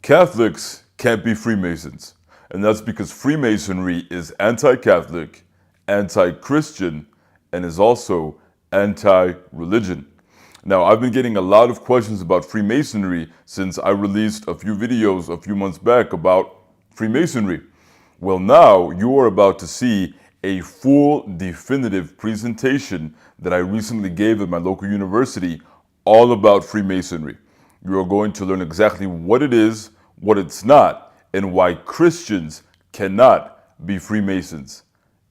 Catholics can't be Freemasons, and that's because Freemasonry is anti-Catholic, anti-Christian, and is also anti-religion. Now, I've been getting a lot of questions about Freemasonry since I released a few videos a few months back about Freemasonry. Well, now you are about to see a full definitive presentation that I recently gave at my local university all about Freemasonry. You are going to learn exactly what it is, what it's not, and why Christians cannot be Freemasons,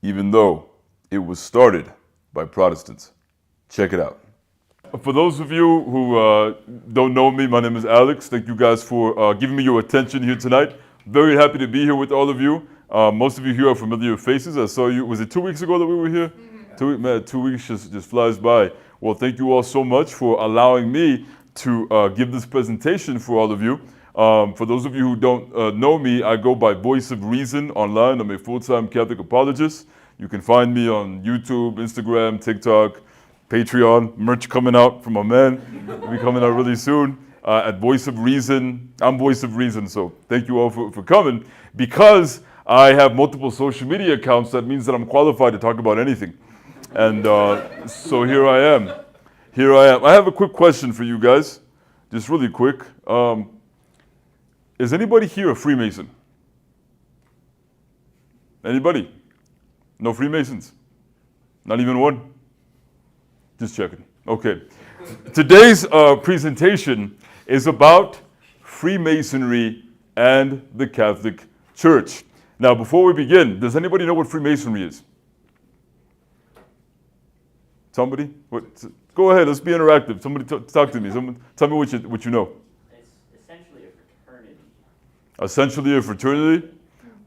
even though it was started by Protestants. Check it out. For those of you who don't know me, my name is Alex. Thank you guys for giving me your attention here tonight. Very happy to be here with all of you. Most of you here are familiar faces. I saw you, was it 2 weeks ago that we were here? Man, 2 weeks just flies by. Well, thank you all so much for allowing me to give this presentation for all of you. For those of you who don't know me, I go by Voice of Reason online. I'm a full-time Catholic apologist. You can find me on YouTube, Instagram, TikTok, Patreon. Merch coming out from my man. It'll be coming out really soon. At Voice of Reason. I'm Voice of Reason, so thank you all for coming. Because I have multiple social media accounts, that means that I'm qualified to talk about anything. And so here I am. I have a quick question for you guys, just really quick. Is anybody here a Freemason? Anybody? No Freemasons? Not even one? Just checking. Okay. Today's presentation is about Freemasonry and the Catholic Church. Now, before we begin, does anybody know what Freemasonry is? Somebody? What? Go ahead, let's be interactive. Somebody talk to me. Tell me what you know. It's essentially a fraternity. Essentially a fraternity?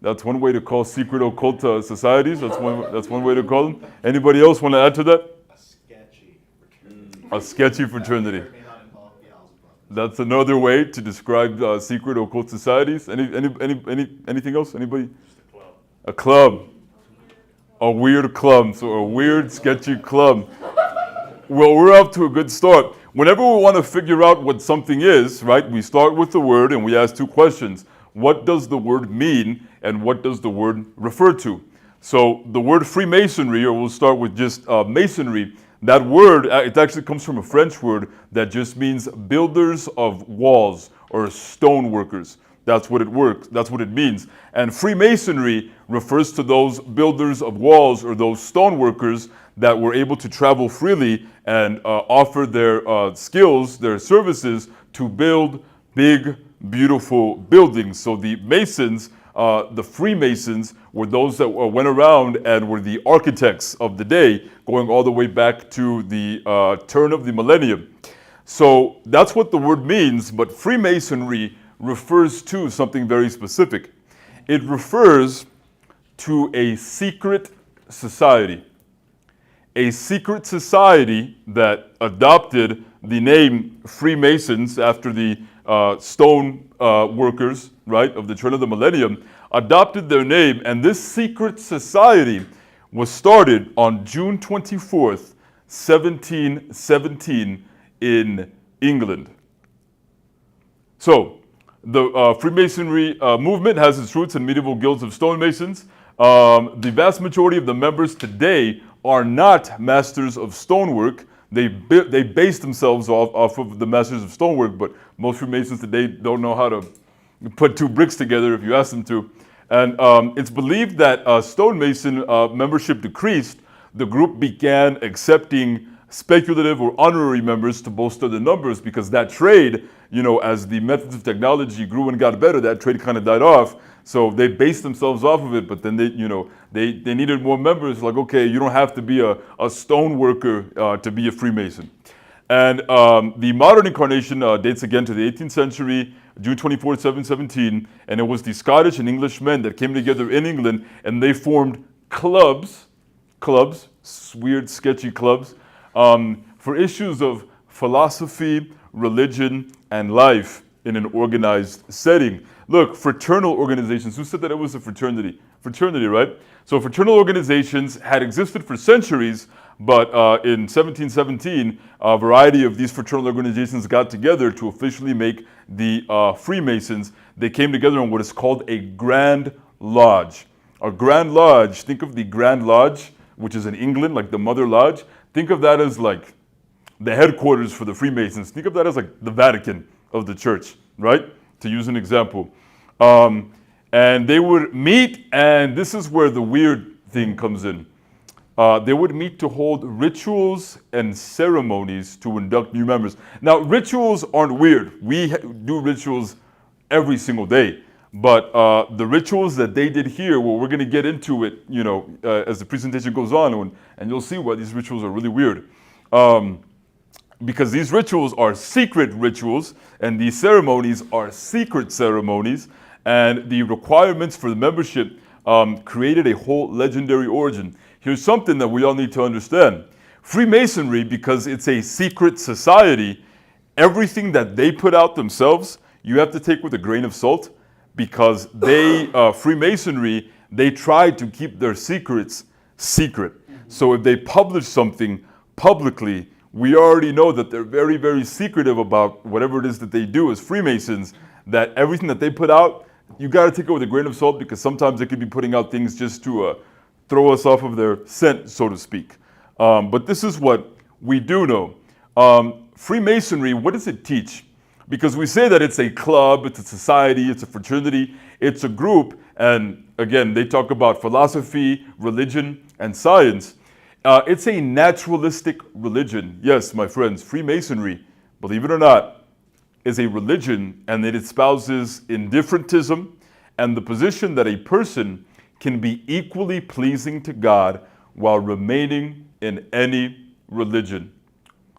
That's one way to call secret occult societies. That's one way to call them. Anybody else want to add to that? A sketchy fraternity. A sketchy fraternity. That's another way to describe secret occult societies. Anything else? Anybody? Just a club. A club. A weird club. So a weird, sketchy club. Well, we're off to a good start. Whenever we want to figure out what something is, right, we start with the word and we ask two questions. What does the word mean and what does the word refer to? So the word Freemasonry, or we'll start with just masonry, that word, it actually comes from a French word that just means builders of walls or stone workers. That's what it means. And Freemasonry refers to those builders of walls or those stone workers that were able to travel freely and offer their skills, their services to build big, beautiful buildings. So the Masons, the Freemasons, were those that went around and were the architects of the day, going all the way back to the turn of the millennium. So that's what the word means, but Freemasonry refers to something very specific. It refers to a secret society. A secret society that adopted the name Freemasons after the stone workers, right, of the turn of the millennium, adopted their name, and this secret society was started on June 24th, 1717 in England. So, the Freemasonry movement has its roots in medieval guilds of stonemasons. The vast majority of the members today are not masters of stonework. They base themselves off of the masters of stonework, but most Freemasons today don't know how to put two bricks together if you ask them to. And it's believed that stonemason membership decreased. The group began accepting speculative or honorary members to bolster the numbers because that trade, as the methods of technology grew and got better, that trade kind of died off. So they based themselves off of it, but then they needed more members. Like, okay, you don't have to be a stone worker to be a Freemason. And the modern incarnation dates again to the 18th century, June 24th, 1717, and it was the Scottish and English men that came together in England, and they formed clubs, weird, sketchy clubs, for issues of philosophy, religion, and life in an organized setting. Look, fraternal organizations. Who said that it was a fraternity? Fraternity, right? So fraternal organizations had existed for centuries, But in 1717, a variety of these fraternal organizations got together to officially make the Freemasons. They came together on what is called a Grand Lodge. A Grand Lodge, think of the Grand Lodge, which is in England, like the Mother Lodge. Think of that as like the headquarters for the Freemasons. Think of that as like the Vatican of the church, right? To use an example. And they would meet, and this is where the weird thing comes in. They would meet to hold rituals and ceremonies to induct new members. Now, rituals aren't weird. We do rituals every single day. But the rituals that they did here, well, we're going to get into it, you know, as the presentation goes on, and you'll see why these rituals are really weird. Because these rituals are secret rituals, and these ceremonies are secret ceremonies, and the requirements for the membership created a whole legendary origin. Here's something that we all need to understand. Freemasonry, because it's a secret society, everything that they put out themselves, you have to take with a grain of salt, because they, Freemasonry, they try to keep their secrets secret. So if they publish something publicly, we already know that they're very, very secretive about whatever it is that they do as Freemasons, that everything that they put out, you got to take it with a grain of salt, because sometimes they could be putting out things just to throw us off of their scent, so to speak. But this is what we do know. Freemasonry, what does it teach? Because we say that it's a club, it's a society, it's a fraternity, it's a group, and again, they talk about philosophy, religion, and science. It's a naturalistic religion. Yes, my friends, Freemasonry, believe it or not, is a religion, and it espouses indifferentism and the position that a person can be equally pleasing to God while remaining in any religion.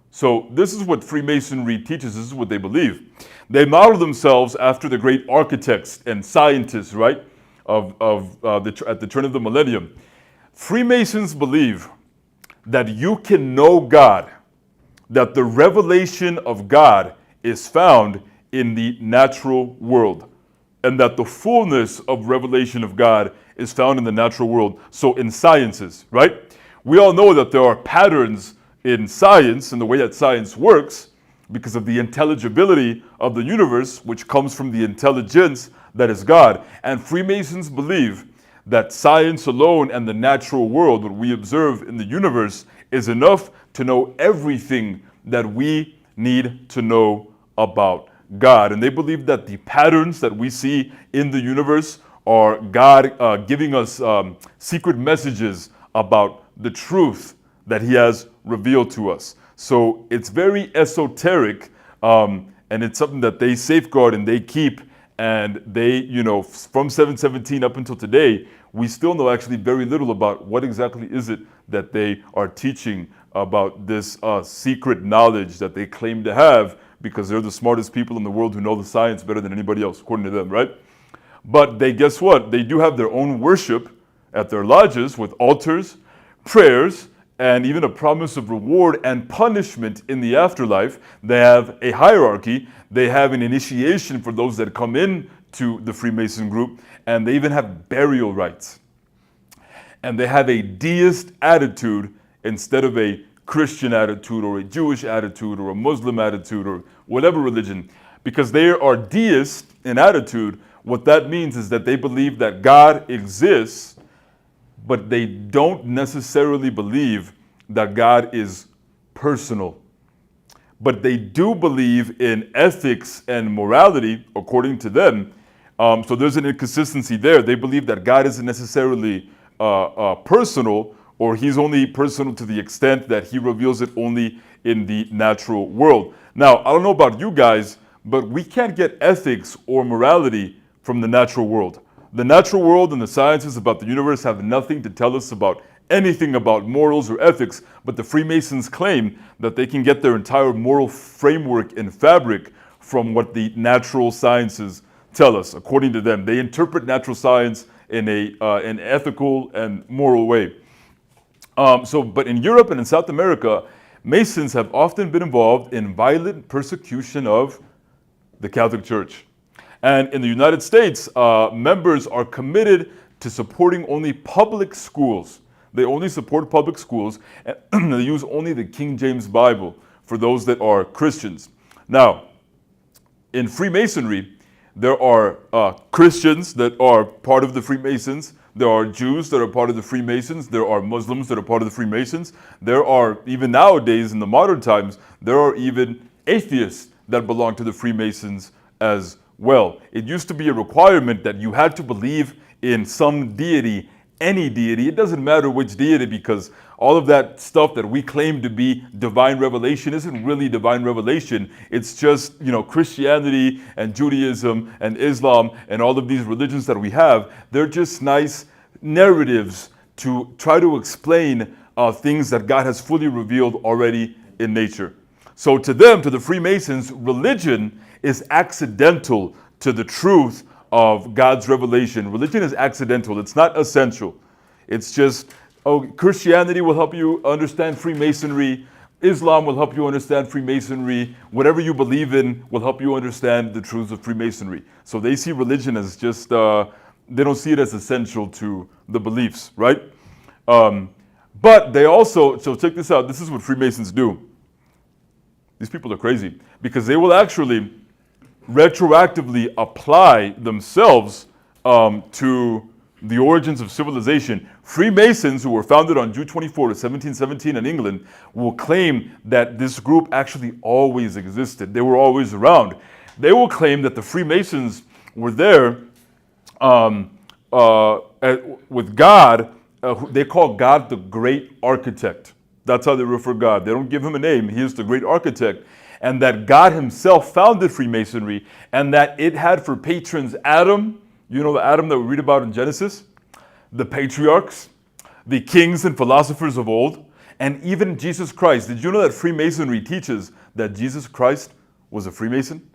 So this is what Freemasonry teaches. This is what they believe. They model themselves after the great architects and scientists, right, at the turn of the millennium. Freemasons believe that you can know God, that the revelation of God is found in the natural world, and that the fullness of revelation of God is found in the natural world. So in sciences, right? We all know that there are patterns in science and the way that science works because of the intelligibility of the universe, which comes from the intelligence that is God. And Freemasons believe that science alone and the natural world, what we observe in the universe, is enough to know everything that we need to know about God. And they believe that the patterns that we see in the universe are God giving us secret messages about the truth that He has revealed to us. So it's very esoteric, and it's something that they safeguard and they keep. And they, you know, from 717 up until today, we still know actually very little about what exactly is it that they are teaching about this secret knowledge that they claim to have, because they're the smartest people in the world who know the science better than anybody else, according to them, right? But they, guess what? They do have their own worship at their lodges with altars, prayers, and even a promise of reward and punishment in the afterlife. They have a hierarchy. They have an initiation for those that come in to the Freemason group, and they even have burial rites. And they have a deist attitude instead of a Christian attitude or a Jewish attitude or a Muslim attitude or whatever religion. Because they are deist in attitude, what that means is that they believe that God exists, but they don't necessarily believe that God is personal. But they do believe in ethics and morality, according to them. So there's an inconsistency there. They believe that God isn't necessarily personal, or He's only personal to the extent that He reveals it only in the natural world. Now, I don't know about you guys, but we can't get ethics or morality from the natural world. The natural world and the sciences about the universe have nothing to tell us about anything about morals or ethics, but the Freemasons claim that they can get their entire moral framework and fabric from what the natural sciences tell us, according to them. They interpret natural science in an ethical and moral way. But in Europe and in South America, Masons have often been involved in violent persecution of the Catholic Church. And in the United States, members are committed to supporting only public schools. They only support public schools, and they use only the King James Bible for those that are Christians. Now, in Freemasonry, there are Christians that are part of the Freemasons. There are Jews that are part of the Freemasons. There are Muslims that are part of the Freemasons. There are, even nowadays in the modern times, there are even atheists that belong to the Freemasons as well. It used to be a requirement that you had to believe in some deity, any deity. It doesn't matter which deity, because all of that stuff that we claim to be divine revelation isn't really divine revelation. It's just, Christianity and Judaism and Islam and all of these religions that we have. They're just nice narratives to try to explain things that God has fully revealed already in nature. So to them, to the Freemasons, religion is accidental to the truth of God's revelation. Religion is accidental. It's not essential. It's just, Christianity will help you understand Freemasonry. Islam will help you understand Freemasonry. Whatever you believe in will help you understand the truths of Freemasonry. So they see religion as just, they don't see it as essential to the beliefs, right? But they also, so check this out, this is what Freemasons do. These people are crazy, because they will actually retroactively apply themselves to the origins of civilization. Freemasons, who were founded on June 24, 1717 in England, will claim that this group actually always existed. They were always around. They will claim that the Freemasons were there with God. They call God the great architect. That's how they refer to God. They don't give him a name. He is the great architect. And that God himself founded Freemasonry, and that it had for patrons Adam, the Adam that we read about in Genesis, the patriarchs, the kings and philosophers of old, and even Jesus Christ. Did you know that Freemasonry teaches that Jesus Christ was a Freemason?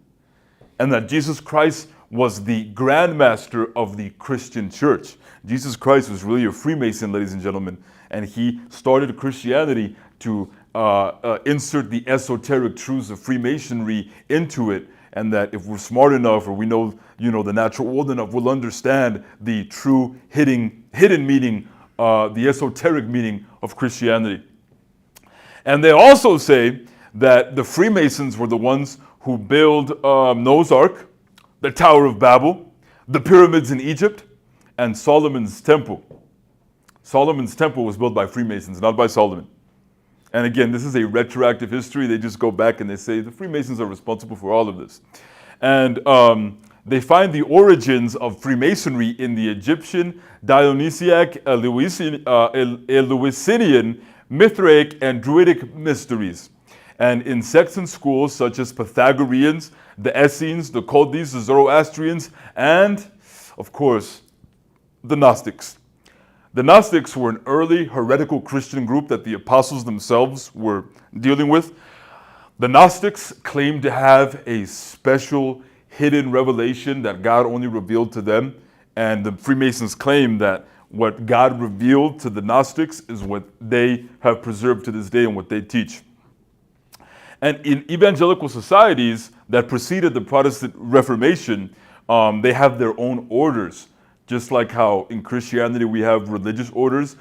And that Jesus Christ was the Grand Master of the Christian church. Jesus Christ was really a Freemason, ladies and gentlemen, and he started Christianity to insert the esoteric truths of Freemasonry into it, and that if we're smart enough, or we know, the natural world enough, we'll understand the true hidden meaning, the esoteric meaning of Christianity. And they also say that the Freemasons were the ones who built Noah's Ark, the Tower of Babel, the pyramids in Egypt, and Solomon's Temple. Solomon's Temple was built by Freemasons, not by Solomon. And again, this is a retroactive history. They just go back and they say the Freemasons are responsible for all of this. And they find the origins of Freemasonry in the Egyptian, Dionysiac, Eleusinian, Mithraic, and Druidic mysteries. And in sects and schools such as Pythagoreans, the Essenes, the Chaldees, the Zoroastrians, and, of course, the Gnostics. The Gnostics were an early heretical Christian group that the apostles themselves were dealing with. The Gnostics claimed to have a special hidden revelation that God only revealed to them. And the Freemasons claim that what God revealed to the Gnostics is what they have preserved to this day and what they teach. And in evangelical societies that preceded the Protestant Reformation, they have their own orders. Just like how in Christianity we have religious orders,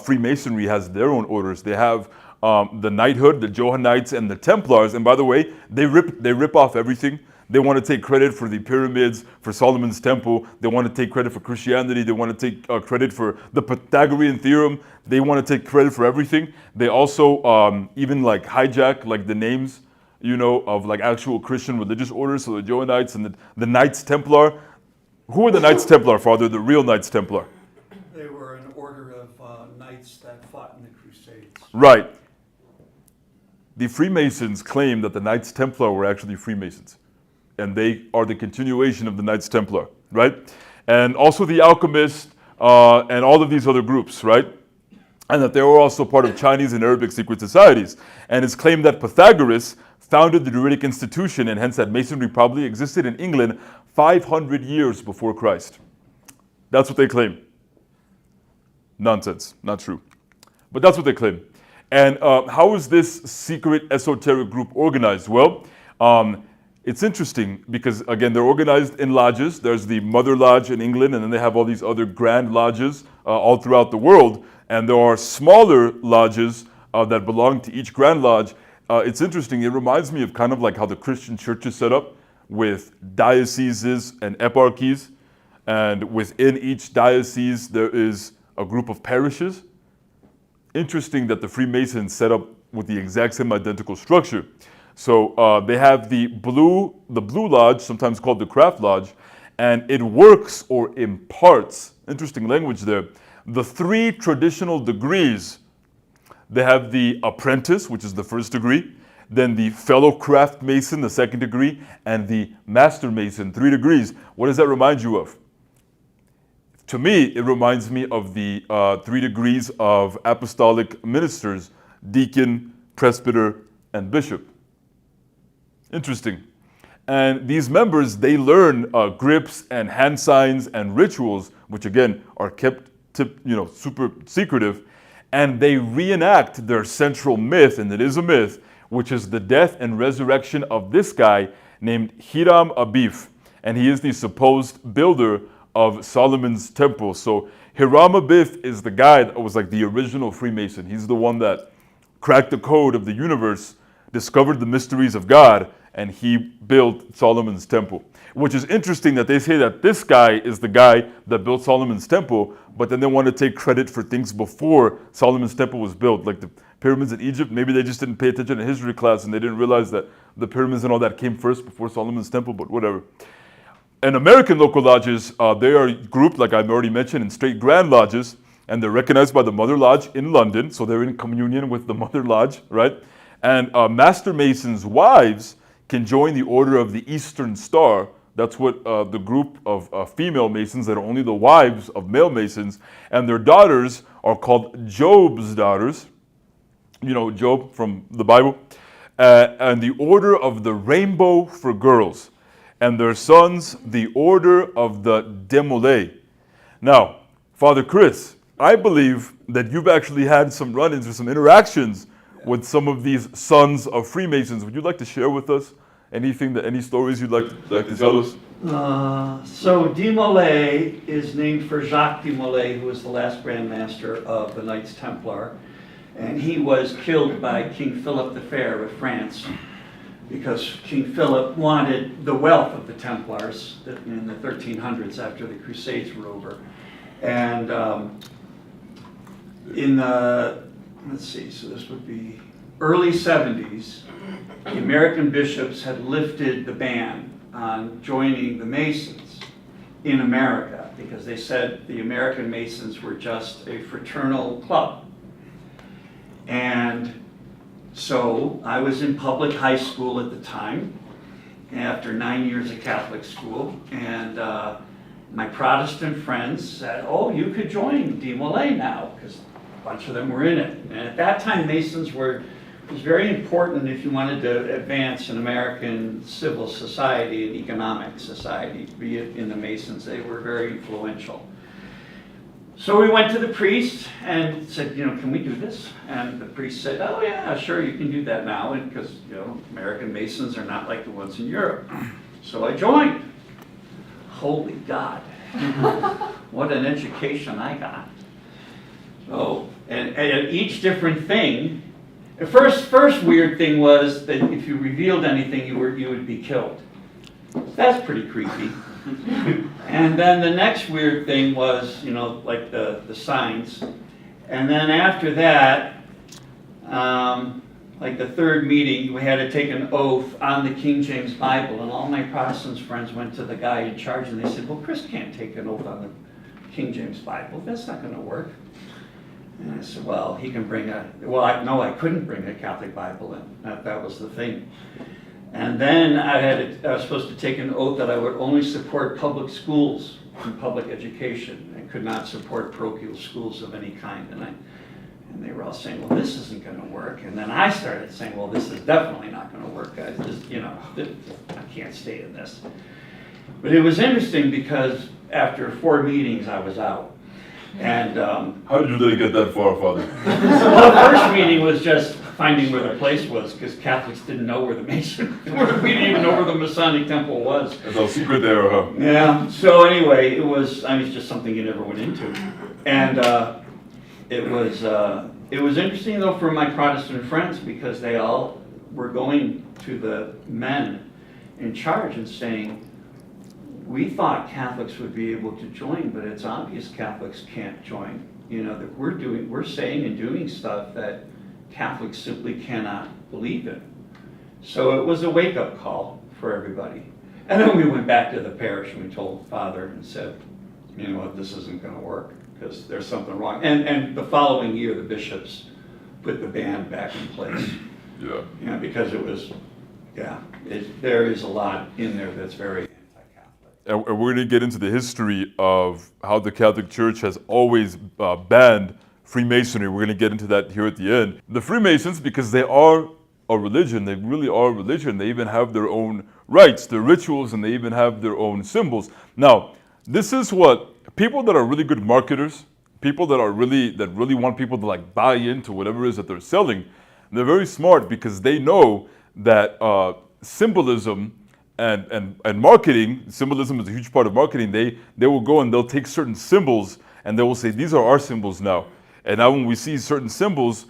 Freemasonry has their own orders. They have the knighthood, the Johannites, and the Templars. And by the way, they rip off everything. They want to take credit for the pyramids, for Solomon's Temple. They want to take credit for Christianity. They want to take credit for the Pythagorean theorem. They want to take credit for everything. They also even like hijack like the names, of like actual Christian religious orders. So the Johannites and the Knights Templar. Who were the Knights Templar, Father, the real Knights Templar? They were an order of knights that fought in the Crusades. Right. The Freemasons claim that the Knights Templar were actually Freemasons. And they are the continuation of the Knights Templar, right? And also the Alchemists and all of these other groups, right? And that they were also part of Chinese and Arabic secret societies. And it's claimed that Pythagoras founded the Druidic institution, and hence that Masonry probably existed in England 500 years before Christ. That's what they claim. Nonsense, not true. But that's what they claim. And how is this secret esoteric group organized? Well, it's interesting because, again, they're organized in lodges. There's the Mother Lodge in England, and then they have all these other grand lodges all throughout the world, and there are smaller lodges that belong to each Grand Lodge. It's interesting, it reminds me of kind of like how the Christian church is set up with dioceses and eparchies, and within each diocese there is a group of parishes. Interesting that the Freemasons set up with the exact same identical structure. So they have the blue lodge, sometimes called the craft lodge, and it works or imparts, interesting language there, the 3 traditional degrees. They have the apprentice, which is the first degree, then the fellow craft mason, the second degree, and the master mason, 3 degrees. What does that remind you of? To me, it reminds me of the 3 degrees of apostolic ministers, deacon, presbyter, and bishop. Interesting. And these members, they learn grips and hand signs and rituals, which again are kept super secretive, and they reenact their central myth, and it is a myth, which is the death and resurrection of this guy named Hiram Abif, and he is the supposed builder of Solomon's temple. So Hiram Abif is the guy that was like the original Freemason. He's the one that cracked the code of the universe, discovered the mysteries of God, and he built Solomon's temple. Which is interesting that they say that this guy is the guy that built Solomon's temple, but then they want to take credit for things before Solomon's temple was built, like the pyramids in Egypt. Maybe they just didn't pay attention in history class and they didn't realize that the pyramids and all that came first before Solomon's temple, but whatever. And American local lodges, they are grouped, like I've already mentioned, in straight Grand Lodges, and they're recognized by the Mother Lodge in London, so they're in communion with the Mother Lodge, right? And Master Masons' wives can join the Order of the Eastern Star. That's what the group of female Masons that are only the wives of male Masons, and their daughters are called Job's daughters. You know, Job from the Bible. And the Order of the Rainbow for girls. And their sons, the Order of the Demolay. Now, Father Chris, I believe that you've actually had some run-ins or some interactions with some of these sons of Freemasons. Would you like to share with us any stories you'd like to tell us? So de Molay is named for Jacques de Molay, who was the last Grand Master of the Knights Templar. And he was killed by King Philip the Fair of France, because King Philip wanted the wealth of the Templars in the 1300s after the Crusades were over. And in the, let's see, so this would be early 70s, the American bishops had lifted the ban on joining the Masons in America because they said the American Masons were just a fraternal club. And so I was in public high school at the time, after 9 years of Catholic school, and my Protestant friends said, oh, you could join de Molay now, because a bunch of them were in it. And at that time, Masons was very important if you wanted to advance in American civil society and economic society, be it in the Masons. They were very influential. So we went to the priest and said, can we do this? And the priest said, oh yeah, sure, you can do that now, and because American Masons are not like the ones in Europe. So I joined. Holy God, what an education I got. So, and at each different thing, the first weird thing was that if you revealed anything, you would be killed. That's pretty creepy. And then the next weird thing was, like the signs. And then after that, like the third meeting, we had to take an oath on the King James Bible. And all my Protestant friends went to the guy in charge and they said, well, Chris can't take an oath on the King James Bible. That's not going to work. And I said, well, he can bring I couldn't bring a Catholic Bible in. That was the thing. And then I was supposed to take an oath that I would only support public schools and public education. I could not support parochial schools of any kind. And they were all saying, well, this isn't going to work. And then I started saying, well, this is definitely not going to work, guys. I can't stay in this. But it was interesting because after 4 meetings, I was out. And how did you really get that far, Father? Well, the first meeting was just finding where the place was, because Catholics didn't know where the Mason were. We didn't even know where the Masonic temple was. That's a secret there, huh? Yeah. So anyway, it was just something you never went into. And it was interesting though for my Protestant friends, because they all were going to the men in charge and saying, we thought Catholics would be able to join, but it's obvious Catholics can't join. You know, that we're saying and doing stuff that Catholics simply cannot believe in. So it was a wake-up call for everybody. And then we went back to the parish and we told Father and said, you know what, this isn't going to work because there's something wrong. And the following year, the bishops put the ban back in place. Yeah. You know, because it was, there is a lot in there that's very anti-Catholic. And we're going to get into the history of how the Catholic Church has always banned Freemasonry. We're going to get into that here at the end. The Freemasons, because they are a religion, they really are a religion. They even have their own rites, their rituals, and they even have their own symbols. Now, this is what people that are really good marketers, people that really want people to like buy into whatever it is that they're selling, they're very smart because they know that symbolism and marketing, symbolism is a huge part of marketing. They will go and they'll take certain symbols and they will say, these are our symbols now. And now when we see certain symbols,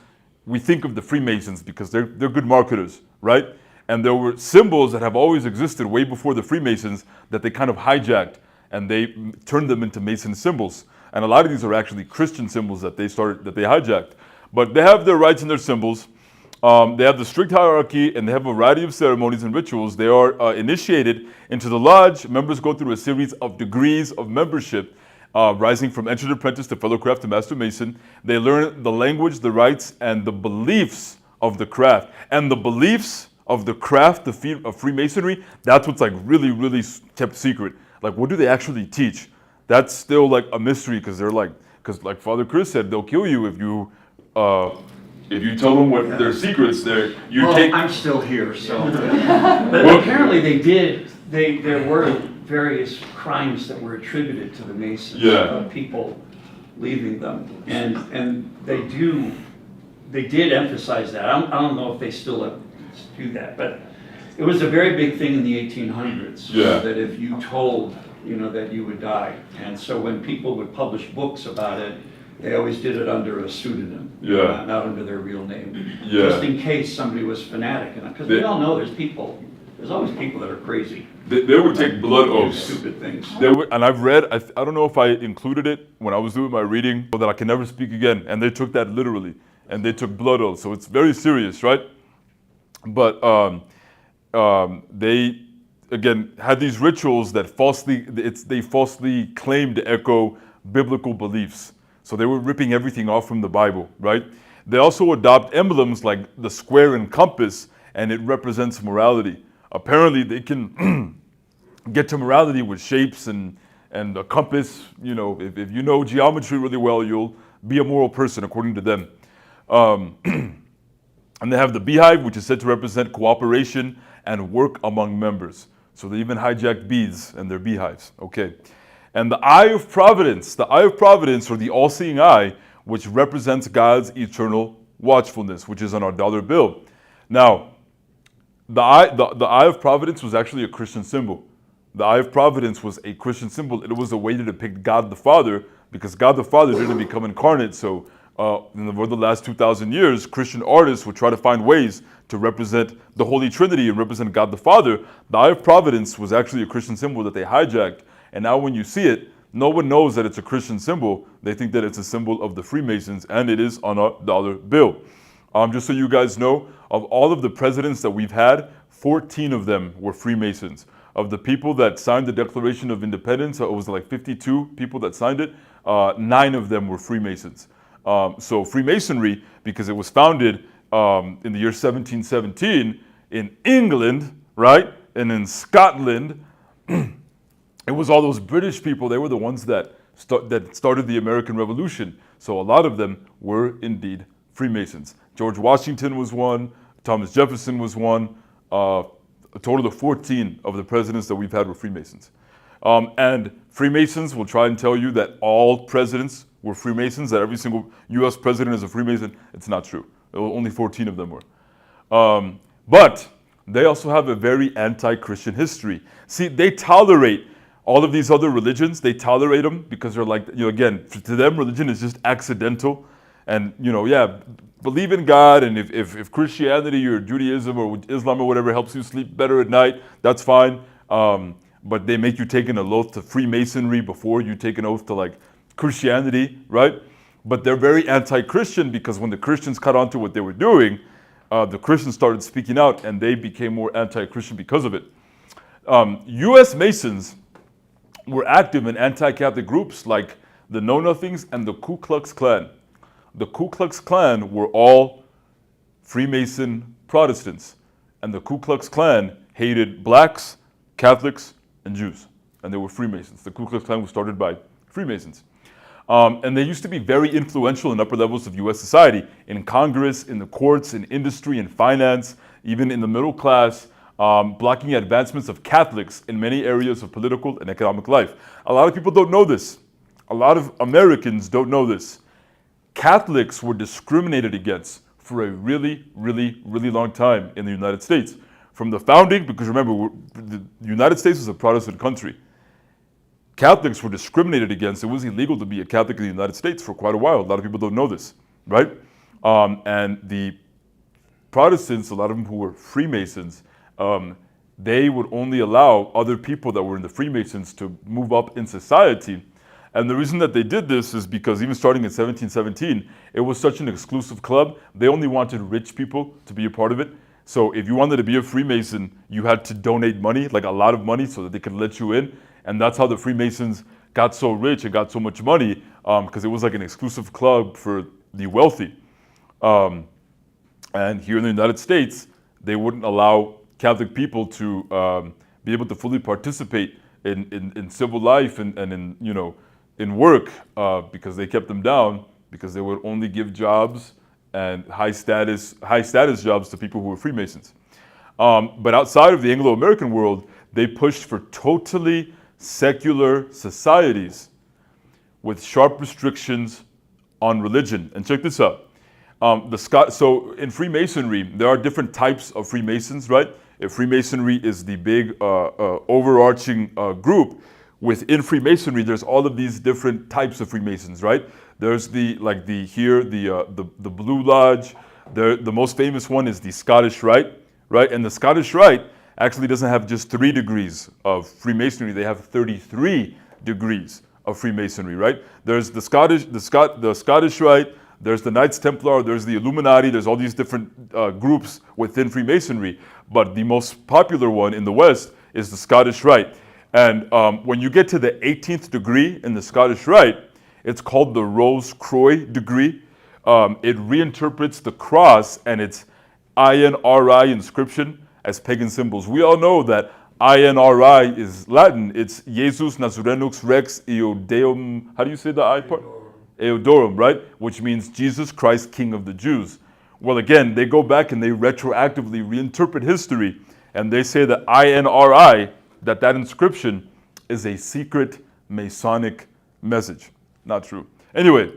we think of the Freemasons because they're good marketers, right? And there were symbols that have always existed way before the Freemasons that they kind of hijacked and they turned them into Mason symbols. And a lot of these are actually Christian symbols that they hijacked. But they have their rites and their symbols. They have the strict hierarchy and they have a variety of ceremonies and rituals. They are initiated into the lodge. Members go through a series of degrees of membership, rising from entered apprentice to fellow craft to master mason. They learn the language, the rites, and the beliefs of the craft. And the beliefs of the craft of Freemasonry, that's what's like really, really kept secret. Like, what do they actually teach? That's still like a mystery because like Father Chris said, they'll kill you if you tell them what their secrets. I'm still here, so. But apparently there were various crimes that were attributed to the Masons, people leaving them, and they did emphasize that. I don't know if they still do that, but it was a very big thing in the 1800s. That if you told, that you would die, and so when people would publish books about it, they always did it under a pseudonym, not under their real name, just in case somebody was fanatic. Because we all know there's always people that are crazy. They would take blood oaths. Stupid things. And I've read, I don't know if I included it when I was doing my reading, that I can never speak again. And they took that literally. And they took blood oaths. So it's very serious, right? But they, again, had these rituals that they falsely claimed to echo biblical beliefs. So they were ripping everything off from the Bible, right? They also adopt emblems like the square and compass, and it represents morality. Apparently, they can get to morality with shapes and a compass. If you know geometry really well, you'll be a moral person, according to them. And they have the beehive, which is said to represent cooperation and work among members. So they even hijack bees and their beehives, okay? And the eye of providence, or the all-seeing eye, which represents God's eternal watchfulness, which is on our dollar bill. Now, the eye of providence was actually a Christian symbol. The eye of providence was a Christian symbol. It was a way to depict God the Father, because God the Father didn't become incarnate. So over the last 2,000 years, Christian artists would try to find ways to represent the Holy Trinity and represent God the Father. The eye of providence was actually a Christian symbol that they hijacked. And now when you see it, no one knows that it's a Christian symbol. They think that it's a symbol of the Freemasons, and it is on a dollar bill. Just so you guys know, of all of the presidents that we've had, 14 of them were Freemasons. Of the people that signed the Declaration of Independence, it was like 52 people that signed it, 9 of them were Freemasons. So Freemasonry, because it was founded in the year 1717 in England, right, and in Scotland, it was all those British people. They were the ones that started the American Revolution. So a lot of them were indeed Freemasons. George Washington was one. Thomas Jefferson was one. A total of 14 of the presidents that we've had were Freemasons. And Freemasons will try and tell you that all presidents were Freemasons, that every single U.S. president is a Freemason. It's not true. Only 14 of them were. But they also have a very anti-Christian history. See, they tolerate All of these other religions, they tolerate them because they're like, again, to them, religion is just accidental. And, believe in God, and if Christianity or Judaism or Islam or whatever helps you sleep better at night, that's fine. But they make you take an oath to Freemasonry before you take an oath to like Christianity, right? But they're very anti-Christian because when the Christians caught on to what they were doing, the Christians started speaking out and they became more anti-Christian because of it. U.S. Masons were active in anti-Catholic groups like the Know Nothings and the Ku Klux Klan. The Ku Klux Klan were all Freemason Protestants, and the Ku Klux Klan hated blacks, Catholics, and Jews, and they were Freemasons. The Ku Klux Klan was started by Freemasons. And they used to be very influential in upper levels of U.S. society, in Congress, in the courts, in industry, in finance, even in the middle class, blocking advancements of Catholics in many areas of political and economic life. A lot of people don't know this. A lot of Americans don't know this. Catholics were discriminated against for a really, really, really long time in the United States. From the founding, because remember, the United States was a Protestant country. Catholics were discriminated against. It was illegal to be a Catholic in the United States for quite a while. A lot of people don't know this, right? And the Protestants, a lot of them who were Freemasons, they would only allow other people that were in the Freemasons to move up in society. And the reason that they did this is because even starting in 1717, it was such an exclusive club. They only wanted rich people to be a part of it. So if you wanted to be a Freemason, you had to donate money, like a lot of money, so that they could let you in. And that's how the Freemasons got so rich and got so much money, because it was like an exclusive club for the wealthy. And here in the United States, they wouldn't allow Catholic people to be able to fully participate in civil life and in work, because they kept them down, because they would only give jobs and high status jobs to people who were Freemasons. But outside of the Anglo-American world, they pushed for totally secular societies with sharp restrictions on religion. And check this out. So in Freemasonry, there are different types of Freemasons, right? If Freemasonry is the big overarching group, within Freemasonry, there's all of these different types of Freemasons, right? There's the Blue Lodge. The most famous one is the Scottish Rite, right? And the Scottish Rite actually doesn't have just 3 degrees of Freemasonry. They have 33 degrees of Freemasonry, right? There's the Scottish Rite. There's the Knights Templar. There's the Illuminati. There's all these different groups within Freemasonry. But the most popular one in the West is the Scottish Rite. And when you get to the 18th degree in the Scottish Rite, it's called the Rose-Croix degree. It reinterprets the cross and its INRI inscription as pagan symbols. We all know that INRI is Latin. It's Jesus Nazarenus Rex Eodeum. How do you say the I part? Eodorum, right? Which means Jesus Christ, King of the Jews. Well, again, they go back and they retroactively reinterpret history, and they say that INRI, that inscription is a secret Masonic message. Not true. Anyway,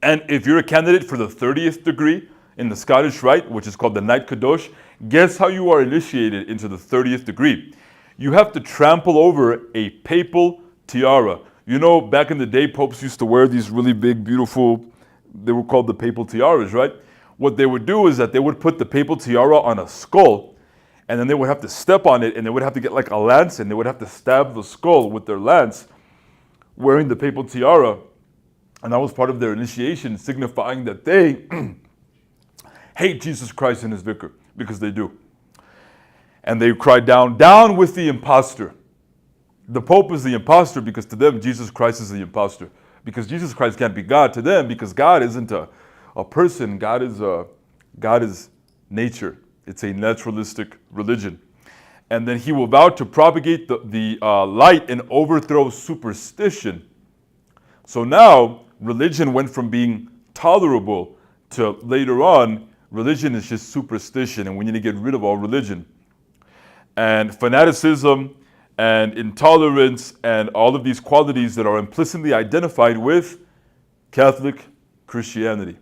and if you're a candidate for the 30th degree in the Scottish Rite, which is called the Knight Kadosh, guess how you are initiated into the 30th degree? You have to trample over a papal tiara. You know, back in the day, popes used to wear these really big, beautiful, they were called the papal tiaras, right? What they would do is that they would put the papal tiara on a skull, and then they would have to step on it, and they would have to get like a lance, and they would have to stab the skull with their lance, wearing the papal tiara. And that was part of their initiation, signifying that they hate Jesus Christ and his vicar, because they do. And they cried down, "Down with the impostor." The Pope is the impostor because to them, Jesus Christ is the impostor. Because Jesus Christ can't be God to them, because God isn't a person. God is nature. It's a naturalistic religion. And then he will vow to propagate the light and overthrow superstition. So now, religion went from being tolerable to later on, religion is just superstition, and we need to get rid of all religion. And fanaticism and intolerance and all of these qualities that are implicitly identified with Catholic Christianity.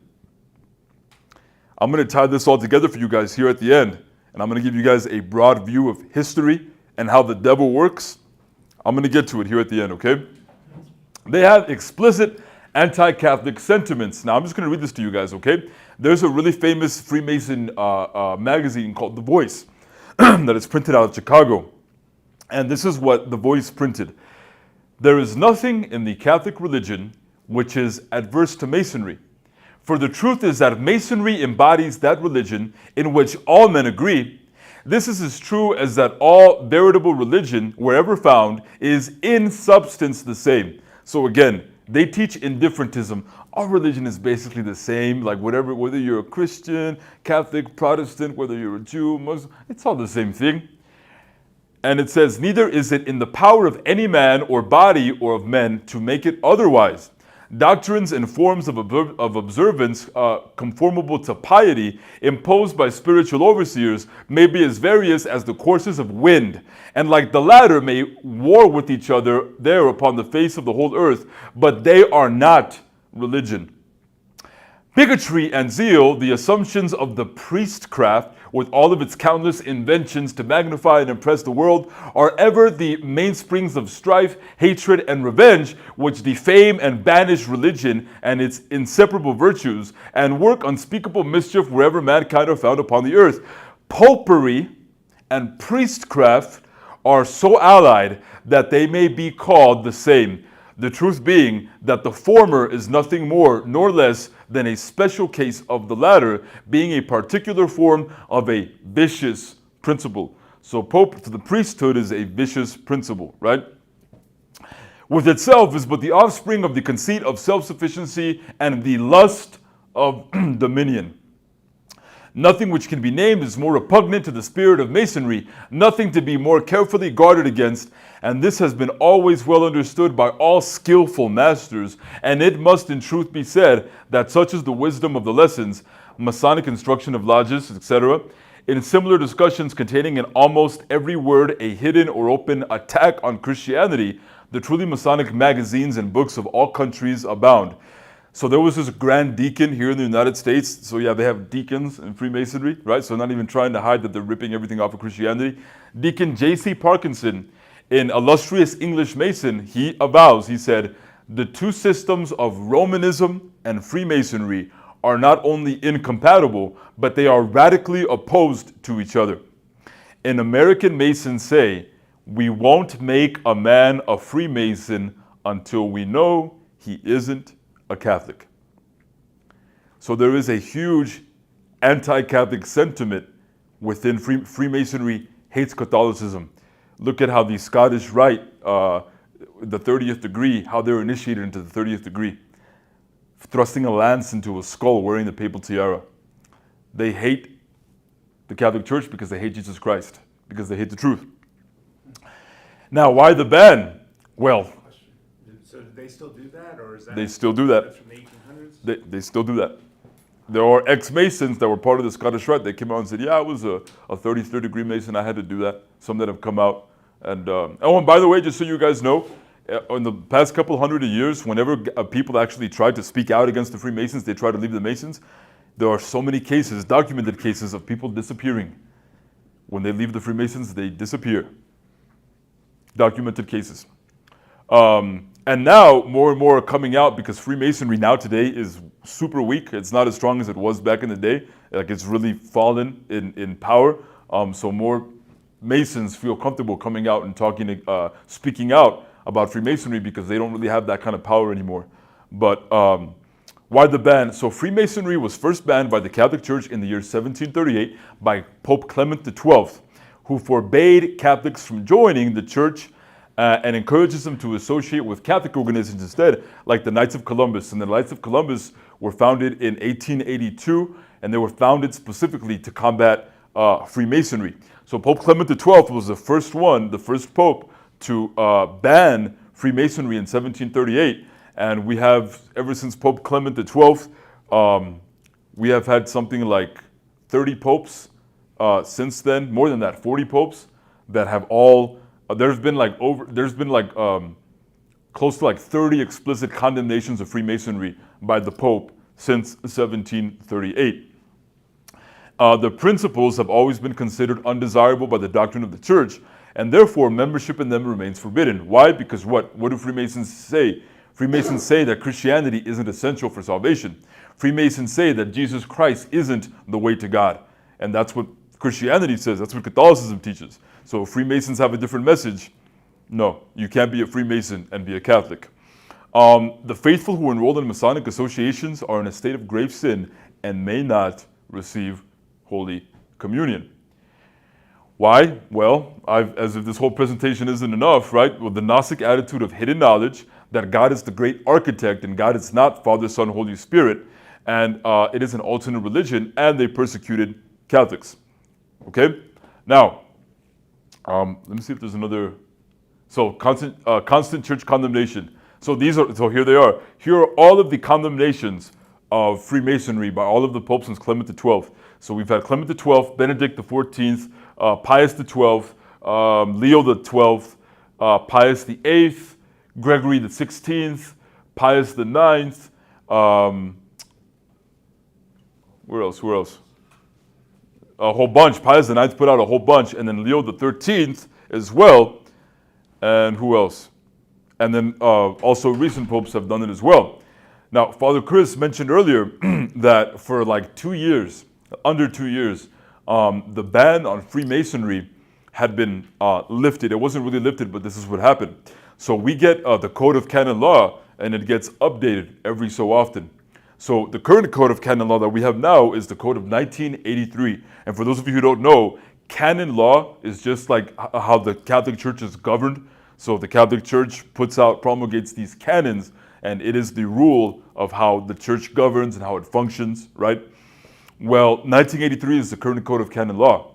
I'm going to tie this all together for you guys here at the end, and I'm going to give you guys a broad view of history and how the devil works. I'm going to get to it here at the end, okay? They have explicit anti-Catholic sentiments. Now, I'm just going to read this to you guys, okay? There's a really famous Freemason magazine called The Voice that is printed out of Chicago. And this is what The Voice printed. There is nothing in the Catholic religion which is adverse to Masonry. For the truth is that Masonry embodies that religion in which all men agree. This is as true as that all veritable religion, wherever found, is in substance the same. So again, they teach indifferentism. All religion is basically the same, like whatever, whether you're a Christian, Catholic, Protestant, whether you're a Jew, Muslim, it's all the same thing. And it says, neither is it in the power of any man or body or of men to make it otherwise. Doctrines and forms of observance conformable to piety imposed by spiritual overseers may be as various as the courses of wind, and like the latter may war with each other there upon the face of the whole earth, but they are not religion. Bigotry and zeal, the assumptions of the priestcraft, with all of its countless inventions to magnify and impress the world, are ever the mainsprings of strife, hatred, and revenge, which defame and banish religion and its inseparable virtues, and work unspeakable mischief wherever mankind are found upon the earth. Popery and priestcraft are so allied that they may be called the same. The truth being that the former is nothing more nor less than a special case of the latter, being a particular form of a vicious principle. So Pope to the priesthood is a vicious principle, right? With itself is but the offspring of the conceit of self-sufficiency and the lust of dominion. Nothing which can be named is more repugnant to the spirit of Masonry, nothing to be more carefully guarded against, and this has been always well understood by all skillful masters, and it must in truth be said that such is the wisdom of the lessons, Masonic instruction of lodges, etc., in similar discussions containing in almost every word a hidden or open attack on Christianity, the truly Masonic magazines and books of all countries abound. So there was this Grand Deacon here in the United States. So yeah, they have deacons in Freemasonry, right? So not even trying to hide that they're ripping everything off of Christianity. Deacon J.C. Parkinson, an illustrious English Mason, he avows, he said, the two systems of Romanism and Freemasonry are not only incompatible, but they are radically opposed to each other. An American Masons say, we won't make a man a Freemason until we know he isn't a Catholic. So there is a huge anti-Catholic sentiment within Freemasonry hates Catholicism. Look at how the Scottish Rite, the 30th degree, how they're initiated into the 30th degree, thrusting a lance into a skull, wearing the papal tiara. They hate the Catholic Church because they hate Jesus Christ, because they hate the truth. Now, why the ban? Well, So do they still do that, or is that? they still do that. That's from the 1800s? They still do that. There are ex-Masons that were part of the Scottish Rite. They came out and said, yeah, I was a 33rd degree Mason. I had to do that. Some that have come out. And by the way, just so you guys know, in the past couple hundred of years, whenever people actually tried to speak out against the Freemasons, they tried to leave the Masons, there are so many cases, documented cases of people disappearing. When they leave the Freemasons, they disappear. Documented cases. And now more and more are coming out because Freemasonry now today is super weak. It's not as strong as it was back in the day. Like it's really fallen in power. So more Masons feel comfortable coming out and talking, speaking out about Freemasonry because they don't really have that kind of power anymore. But why the ban? So Freemasonry was first banned by the Catholic Church in the year 1738 by Pope Clement XII, who forbade Catholics from joining the church and encourages them to associate with Catholic organizations instead, like the Knights of Columbus. And the Knights of Columbus were founded in 1882, and they were founded specifically to combat Freemasonry. So Pope Clement XII was the first one, the first pope to ban Freemasonry in 1738. And we have, ever since Pope Clement XII, we have had something like 30 popes since then, more than that, 40 popes that have all. There's been close to like 30 explicit condemnations of Freemasonry by the Pope since 1738. The principles have always been considered undesirable by the doctrine of the Church, And therefore, membership in them remains forbidden. Why? Because what? What do Freemasons say? Freemasons say that Christianity isn't essential for salvation. Freemasons say that Jesus Christ isn't the way to God. And that's what Christianity says. That's what Catholicism teaches. So if Freemasons have a different message, no, you can't be a Freemason and be a Catholic. The faithful who enrolled in Masonic associations are in a state of grave sin and may not receive Holy Communion. Why? Well, as if this whole presentation isn't enough, right? Well, the Gnostic attitude of hidden knowledge, that God is the great architect and God is not Father, Son, Holy Spirit, and it is an alternate religion, and they persecuted Catholics. Okay? Now, let me see if there's another. So, constant church condemnation. So here they are. Here are all of the condemnations of Freemasonry by all of the popes since Clement XII. So we've had Clement XII, Benedict XIV, Pius XII, Leo XII, Pius VIII, Gregory XVI, Pius IX. Where else? A whole bunch. Pius IX put out a whole bunch, and then Leo XIII as well. And who else? And then also recent popes have done it as well. Now, Father Chris mentioned earlier that for like 2 years, under 2 years, the ban on Freemasonry had been lifted. It wasn't really lifted, but this is what happened. So we get the Code of Canon Law, and it gets updated every so often. So the current Code of Canon Law that we have now is the Code of 1983. And for those of you who don't know, canon law is just like how the Catholic Church is governed. So the Catholic Church promulgates these canons, and it is the rule of how the church governs and how it functions, right? Well, 1983 is the current Code of Canon Law.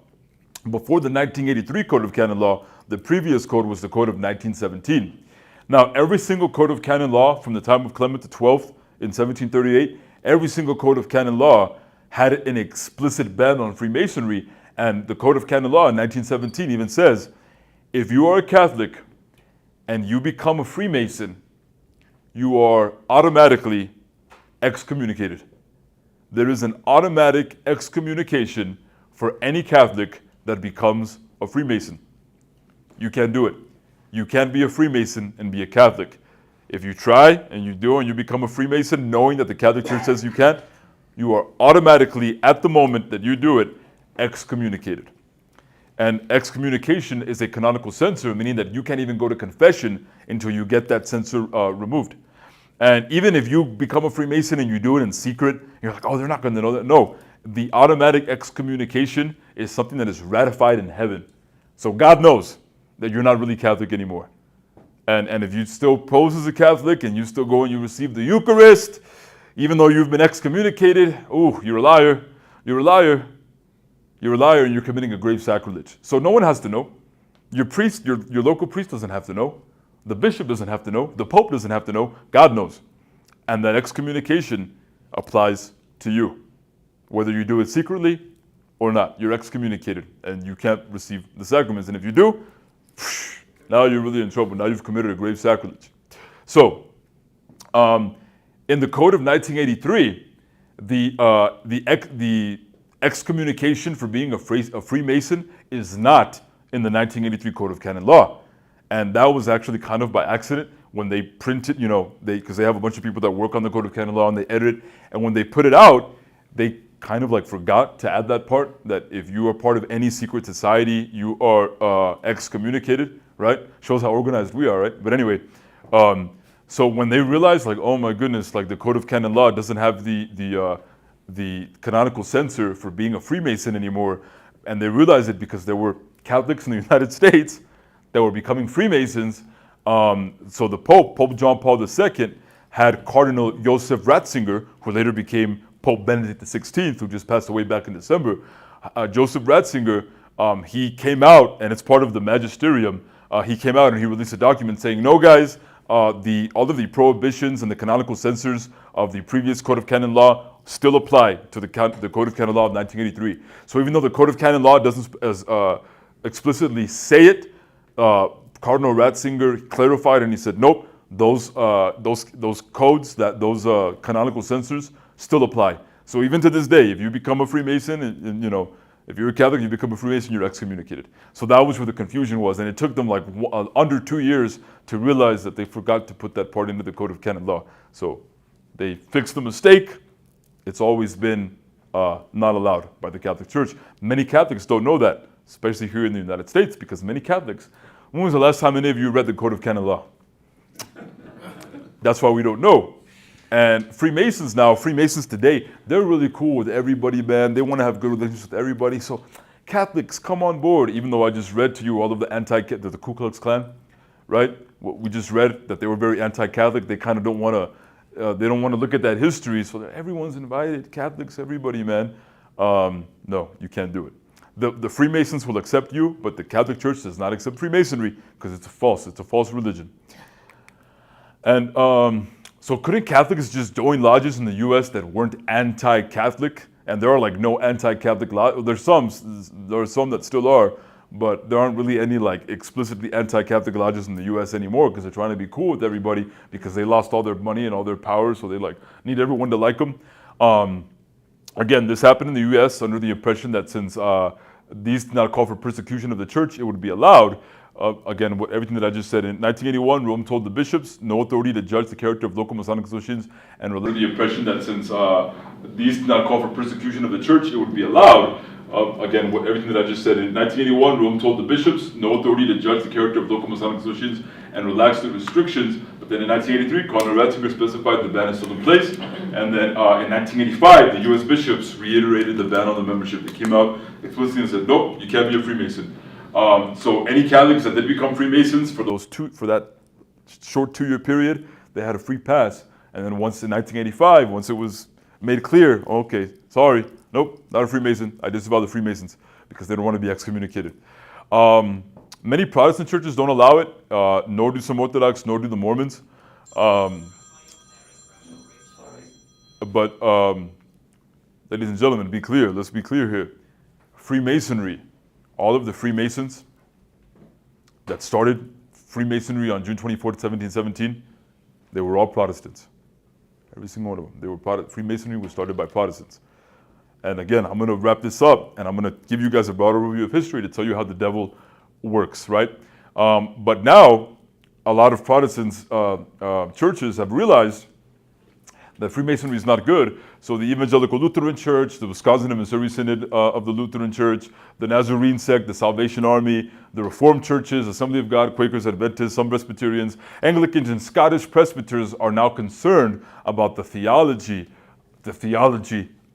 Before the 1983 Code of Canon Law, the previous code was the Code of 1917. Now, every single Code of Canon Law from the time of Clement XII in 1738, every single Code of Canon Law had an explicit ban on Freemasonry, and the Code of Canon Law in 1917 even says, if you are a Catholic and you become a Freemason, you are automatically excommunicated. There is an automatic excommunication for any Catholic that becomes a Freemason. You can't do it. You can't be a Freemason and be a Catholic. If you try and you do and you become a Freemason knowing that the Catholic Church says you can't, you are automatically, at the moment that you do it, excommunicated. And excommunication is a canonical censor, meaning that you can't even go to confession until you get that censor removed. And even if you become a Freemason and you do it in secret, you're like, oh, they're not going to know that. No, the automatic excommunication is something that is ratified in heaven. So God knows that you're not really Catholic anymore. And if you still pose as a Catholic and you still go and you receive the Eucharist, even though you've been excommunicated, oh, you're a liar, you're a liar. You're a liar and you're committing a grave sacrilege. So no one has to know. Your priest, your local priest doesn't have to know. The bishop doesn't have to know. The Pope doesn't have to know. God knows. And that excommunication applies to you. Whether you do it secretly or not, you're excommunicated and you can't receive the sacraments. And if you do, now you're really in trouble. Now you've committed a grave sacrilege. So, in the Code of 1983, the excommunication for being a Freemason is not in the 1983 Code of Canon Law. And that was actually kind of by accident when they printed, because they have a bunch of people that work on the Code of Canon Law and they edit it. And when they put it out, they kind of like forgot to add that part, that if you are part of any secret society, you are excommunicated, right? Shows how organized we are, right? But anyway, so when they realized, like, oh my goodness, like the Code of Canon Law doesn't have the canonical censor for being a Freemason anymore, and they realized it because there were Catholics in the United States that were becoming Freemasons. So the Pope John Paul II, had Cardinal Joseph Ratzinger, who later became Pope Benedict XVI, who just passed away back in December. Joseph Ratzinger, he came out, and it's part of the magisterium, he came out and he released a document saying, no guys, all of the prohibitions and the canonical censors of the previous Code of Canon Law still apply to the Code of Canon Law of 1983. So even though the Code of Canon Law doesn't explicitly say it, Cardinal Ratzinger clarified and he said, nope, those codes, those canonical censors still apply. So even to this day, if you become a Freemason and If you're a Catholic, you become a Freemason, you're excommunicated. So that was where the confusion was, and it took them like under 2 years to realize that they forgot to put that part into the Code of Canon Law. So they fixed the mistake. It's always been not allowed by the Catholic Church. Many Catholics don't know that, especially here in the United States, because many Catholics, when was the last time any of you read the Code of Canon Law? That's why we don't know. And Freemasons today, they're really cool with everybody, man. They want to have good relations with everybody. So Catholics, come on board. Even though I just read to you all of the Ku Klux Klan, right? What we just read, that they were very anti-Catholic. They kind of don't want to look at that history. So everyone's invited, Catholics, everybody, man. No, you can't do it. The Freemasons will accept you, but the Catholic Church does not accept Freemasonry because it's a false religion. And so couldn't Catholics just join lodges in the U.S. that weren't anti-Catholic? And there are like no anti-Catholic lodges. There are some that still are, but there aren't really any like explicitly anti-Catholic lodges in the U.S. anymore because they're trying to be cool with everybody because they lost all their money and all their power, so they like need everyone to like them. Again, this happened in the U.S. under the impression that since these did not call for persecution of the church, it would be allowed. Again, everything that I just said. In 1981, Rome told the bishops no authority to judge the character of local Masonic associations and under the impression that since these did not call for persecution of the church, it would be allowed. Again, everything that I just said. In 1981, Rome told the bishops no authority to judge the character of local Masonic associations and relaxed the restrictions. But then in 1983, Cardinal Ratzinger specified the ban is still in place. And then in 1985, the U.S. bishops reiterated the ban on the membership. They came out explicitly and said, nope, you can't be a Freemason. So any Catholics that did become Freemasons for that short 2-year period, they had a free pass. And then once in 1985, once it was made clear, okay, sorry, nope, not a Freemason. I disavow the Freemasons because they don't want to be excommunicated. Many Protestant churches don't allow it, nor do some Orthodox, nor do the Mormons. But ladies and gentlemen, be clear. Let's be clear here. Freemasonry, all of the Freemasons that started Freemasonry on June 24th, 1717, they were all Protestants. Every single one of them. They were Freemasonry was started by Protestants. And again, I'm going to wrap this up, and I'm going to give you guys a broader review of history to tell you how the devil works, right? But now, a lot of Protestant churches have realized that Freemasonry is not good. So the Evangelical Lutheran Church, the Wisconsin and Missouri Synod of the Lutheran Church, the Nazarene sect, the Salvation Army, the Reformed churches, Assembly of God, Quakers, Adventists, some Presbyterians, Anglicans, and Scottish presbyters are now concerned about the theology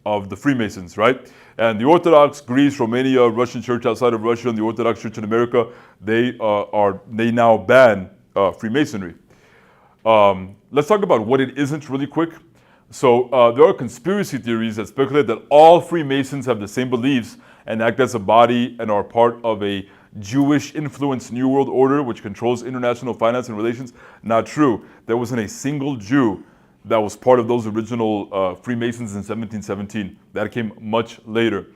of the Freemasons, right? And the Orthodox, Greece, Romania, Russian church outside of Russia, and the Orthodox Church in America, they now ban Freemasonry. Let's talk about what it isn't really quick. So there are conspiracy theories that speculate that all Freemasons have the same beliefs and act as a body and are part of a Jewish-influenced New World Order which controls international finance and relations. Not true. There wasn't a single Jew that was part of those original Freemasons in 1717. That came much later.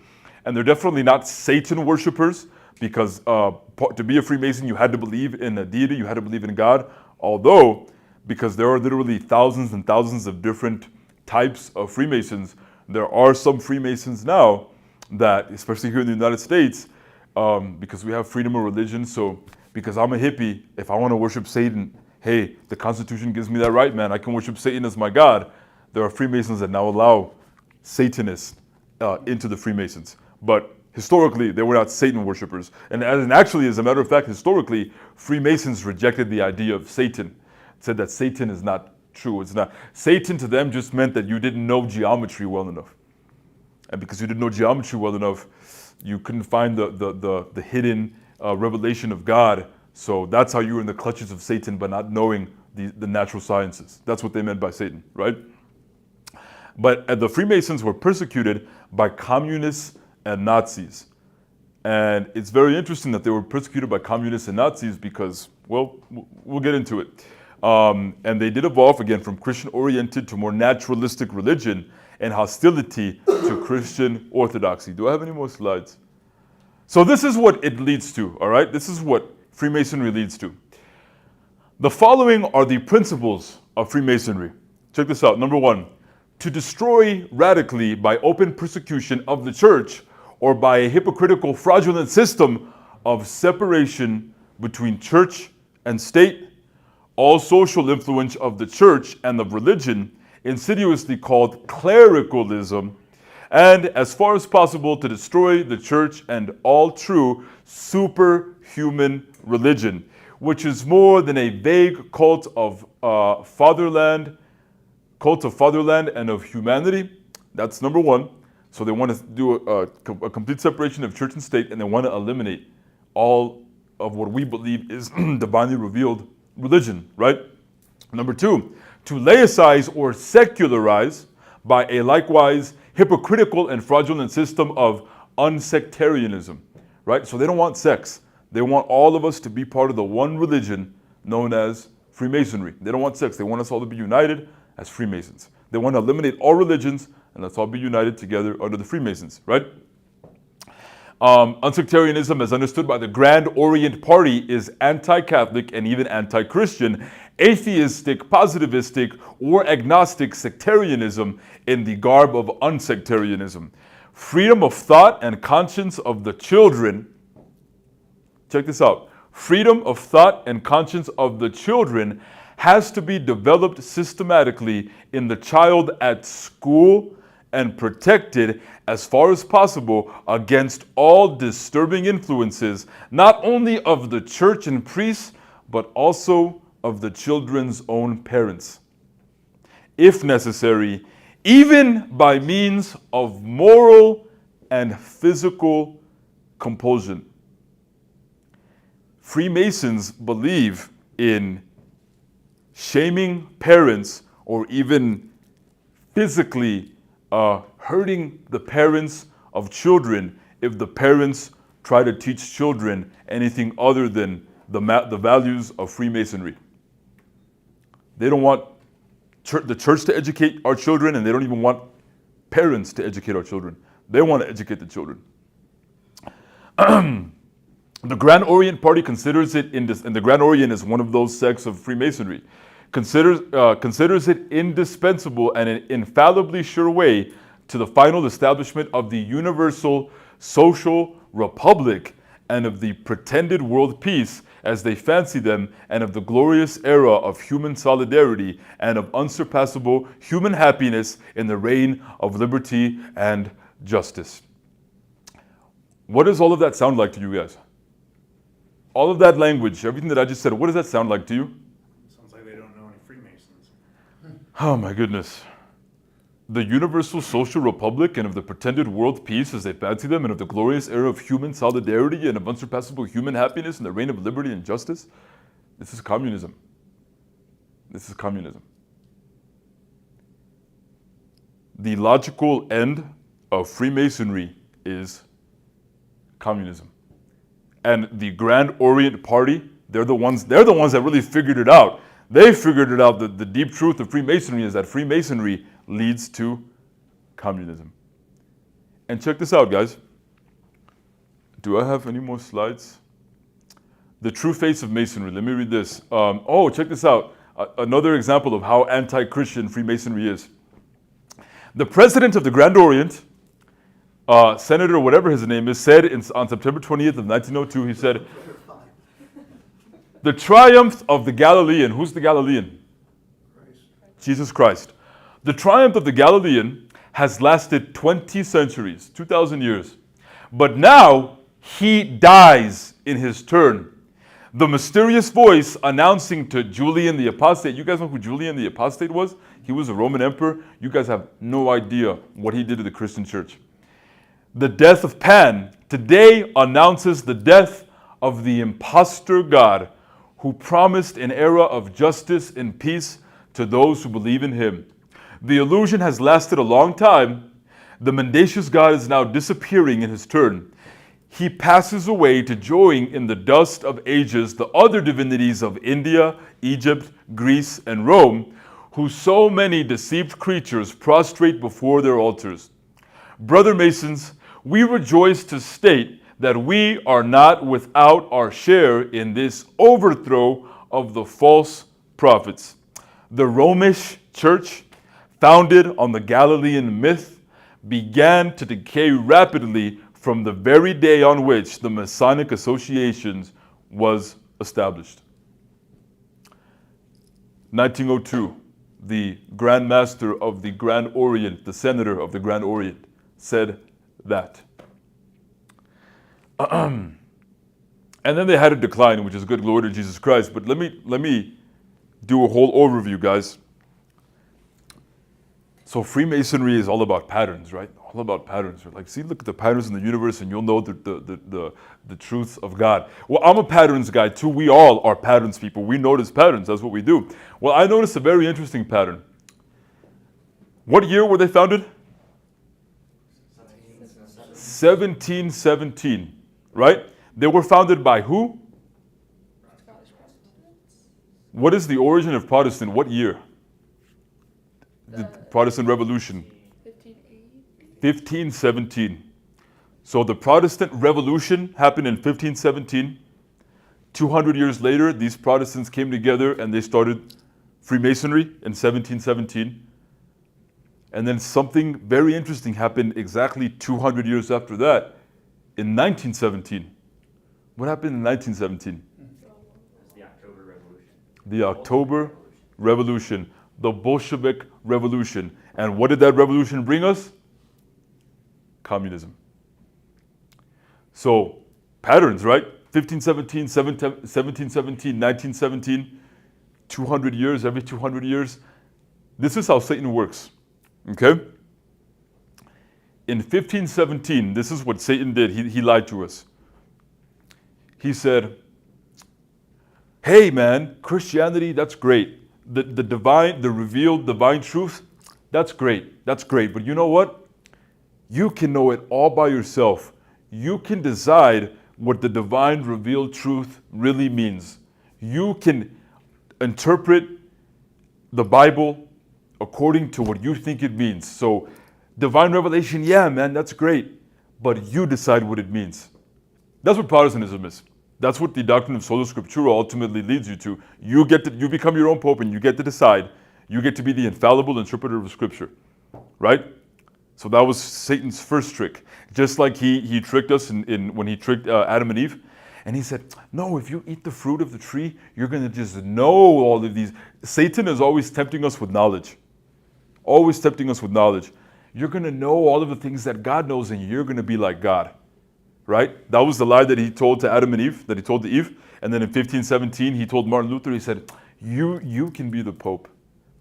And they're definitely not Satan worshipers because to be a Freemason, you had to believe in a deity, you had to believe in God. Although, because there are literally thousands and thousands of different types of Freemasons, there are some Freemasons now that, especially here in the United States, because we have freedom of religion, so because I'm a hippie, if I want to worship Satan, hey, the Constitution gives me that right, man. I can worship Satan as my God. There are Freemasons that now allow Satanists into the Freemasons. But historically, they were not Satan worshipers. And actually, as a matter of fact, historically, Freemasons rejected the idea of Satan. Said that Satan is not true. It's not. Satan to them just meant that you didn't know geometry well enough. And because you didn't know geometry well enough, you couldn't find the hidden revelation of God. So that's how you were in the clutches of Satan by not knowing the natural sciences. That's what they meant by Satan, right? But the Freemasons were persecuted by communists and Nazis. And it's very interesting that they were persecuted by communists and Nazis because, well, we'll get into it. And they did evolve, again, from Christian-oriented to more naturalistic religion and hostility to Christian orthodoxy. Do I have any more slides? So this is what it leads to, all right? This is what Freemasonry leads to. The following are the principles of Freemasonry. Check this out. Number one, to destroy radically by open persecution of the church or by a hypocritical, fraudulent system of separation between church and state, all social influence of the church and of religion, insidiously called clericalism, and as far as possible to destroy the church and all true superhuman religion, which is more than a vague cult of fatherland and of humanity. That's number one. So they want to do a complete separation of church and state, and they want to eliminate all of what we believe is divinely revealed religion, right? Number two, to laicize or secularize by a likewise hypocritical and fraudulent system of unsectarianism, right? So they don't want sex. They want all of us to be part of the one religion known as Freemasonry. They don't want sex. They want us all to be united as Freemasons. They want to eliminate all religions and let's all be united together under the Freemasons, right? Unsectarianism, as understood by the Grand Orient Party, is anti-Catholic and even anti-Christian, atheistic, positivistic, or agnostic sectarianism in the garb of unsectarianism. Freedom of thought and conscience of the children, check this out, freedom of thought and conscience of the children has to be developed systematically in the child at school and protected as far as possible against all disturbing influences, not only of the church and priests, but also of the children's own parents. If necessary, even by means of moral and physical compulsion. Freemasons believe in shaming parents or even physically hurting the parents of children if the parents try to teach children anything other than the values of Freemasonry. They don't want the church to educate our children, and they don't even want parents to educate our children. They want to educate the children. The Grand Orient Party considers it, and the Grand Orient is one of those sects of Freemasonry, considers it indispensable and an infallibly sure way to the final establishment of the universal social republic and of the pretended world peace as they fancy them, and of the glorious era of human solidarity and of unsurpassable human happiness in the reign of liberty and justice. What does all of that sound like to you guys? All of that language, everything that I just said, what does that sound like to you? Sounds like they don't know any Freemasons. Oh my goodness. The universal social republic and of the pretended world peace as they fancy them, and of the glorious era of human solidarity and of unsurpassable human happiness in the reign of liberty and justice. This is communism. This is communism. The logical end of Freemasonry is communism. And the Grand Orient Party, they're the ones that really figured it out. They figured it out. The deep truth of Freemasonry is that Freemasonry leads to communism. And check this out, guys. Do I have any more slides? The true face of Masonry. Let me read this. Check this out. Another example of how anti-Christian Freemasonry is. The president of the Grand Orient, Senator whatever his name is, said on September 20th of 1902, he said, the triumph of the Galilean. Who's the Galilean? Christ. Jesus Christ. The triumph of the Galilean has lasted 20 centuries, 2,000 years. But now he dies in his turn. The mysterious voice announcing to Julian the Apostate. You guys know who Julian the Apostate was? He was a Roman emperor. You guys have no idea what he did to the Christian church. The death of Pan today announces the death of the impostor God who promised an era of justice and peace to those who believe in him. The illusion has lasted a long time. The mendacious God is now disappearing in his turn. He passes away to join in the dust of ages the other divinities of India, Egypt, Greece, and Rome, who so many deceived creatures prostrate before their altars. Brother Masons, we rejoice to state that we are not without our share in this overthrow of the false prophets. The Romish Church, founded on the Galilean myth, began to decay rapidly from the very day on which the Masonic Associations was established. 1902, the Grand Master of the Grand Orient, the Senator of the Grand Orient, said that. And then they had a decline, which is good, glory to Jesus Christ. But let me do a whole overview, guys. So Freemasonry is all about patterns, right? All about patterns. Like, see, look at the patterns in the universe, and you'll know the truth of God. Well, I'm a patterns guy too. We all are patterns people. We notice patterns. That's what we do. Well, I noticed a very interesting pattern. What year were they founded? 1717, right? They were founded by who? What is the origin of Protestant? What year? The Protestant Revolution. 1517. So the Protestant Revolution happened in 1517. 200 years later, these Protestants came together and they started Freemasonry in 1717. And then something very interesting happened exactly 200 years after that in 1917. What happened in 1917? The October Revolution. The October Revolution, the Bolshevik Revolution. And what did that revolution bring us? Communism. So, patterns, right? 1517, 1717, 1917, 200 years, every 200 years. This is how Satan works, okay? In 1517, this is what Satan did. He lied to us. He said, hey man, Christianity, that's great. The revealed divine truth, that's great. That's great. But you know what? You can know it all by yourself. You can decide what the divine revealed truth really means. You can interpret the Bible according to what you think it means. So, divine revelation, yeah, man, that's great. But you decide what it means. That's what Protestantism is. That's what the doctrine of sola scriptura ultimately leads you to. You become your own pope and you get to decide. You get to be the infallible interpreter of Scripture, right? So that was Satan's first trick. Just like he tricked us when he tricked Adam and Eve. And he said, no, if you eat the fruit of the tree, you're going to just know all of these. Satan is always tempting us with knowledge. Always tempting us with knowledge. You're going to know all of the things that God knows and you're going to be like God. Right? That was the lie that he told to Adam and Eve, that he told to Eve. And then in 1517, he told Martin Luther, he said, you can be the Pope.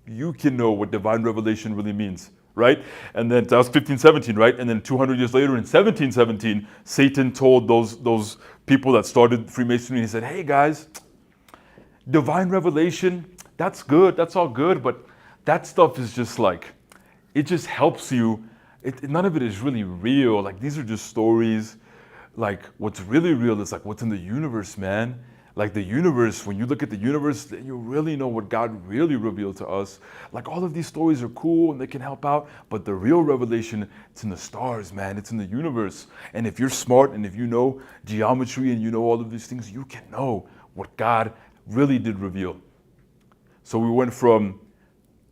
You can know what divine revelation really means. Right? And then that was 1517, right? And then 200 years later in 1717, Satan told those people that started Freemasonry, he said, hey guys, divine revelation, that's good, that's all good, but that stuff is just like, it just helps you. None of it is really real. Like, these are just stories. Like, what's really real is like what's in the universe, man. Like the universe, when you look at the universe, then you really know what God really revealed to us. Like, all of these stories are cool and they can help out, but the real revelation, it's in the stars, man. It's in the universe. And if you're smart and if you know geometry and you know all of these things, you can know what God really did reveal. So we went from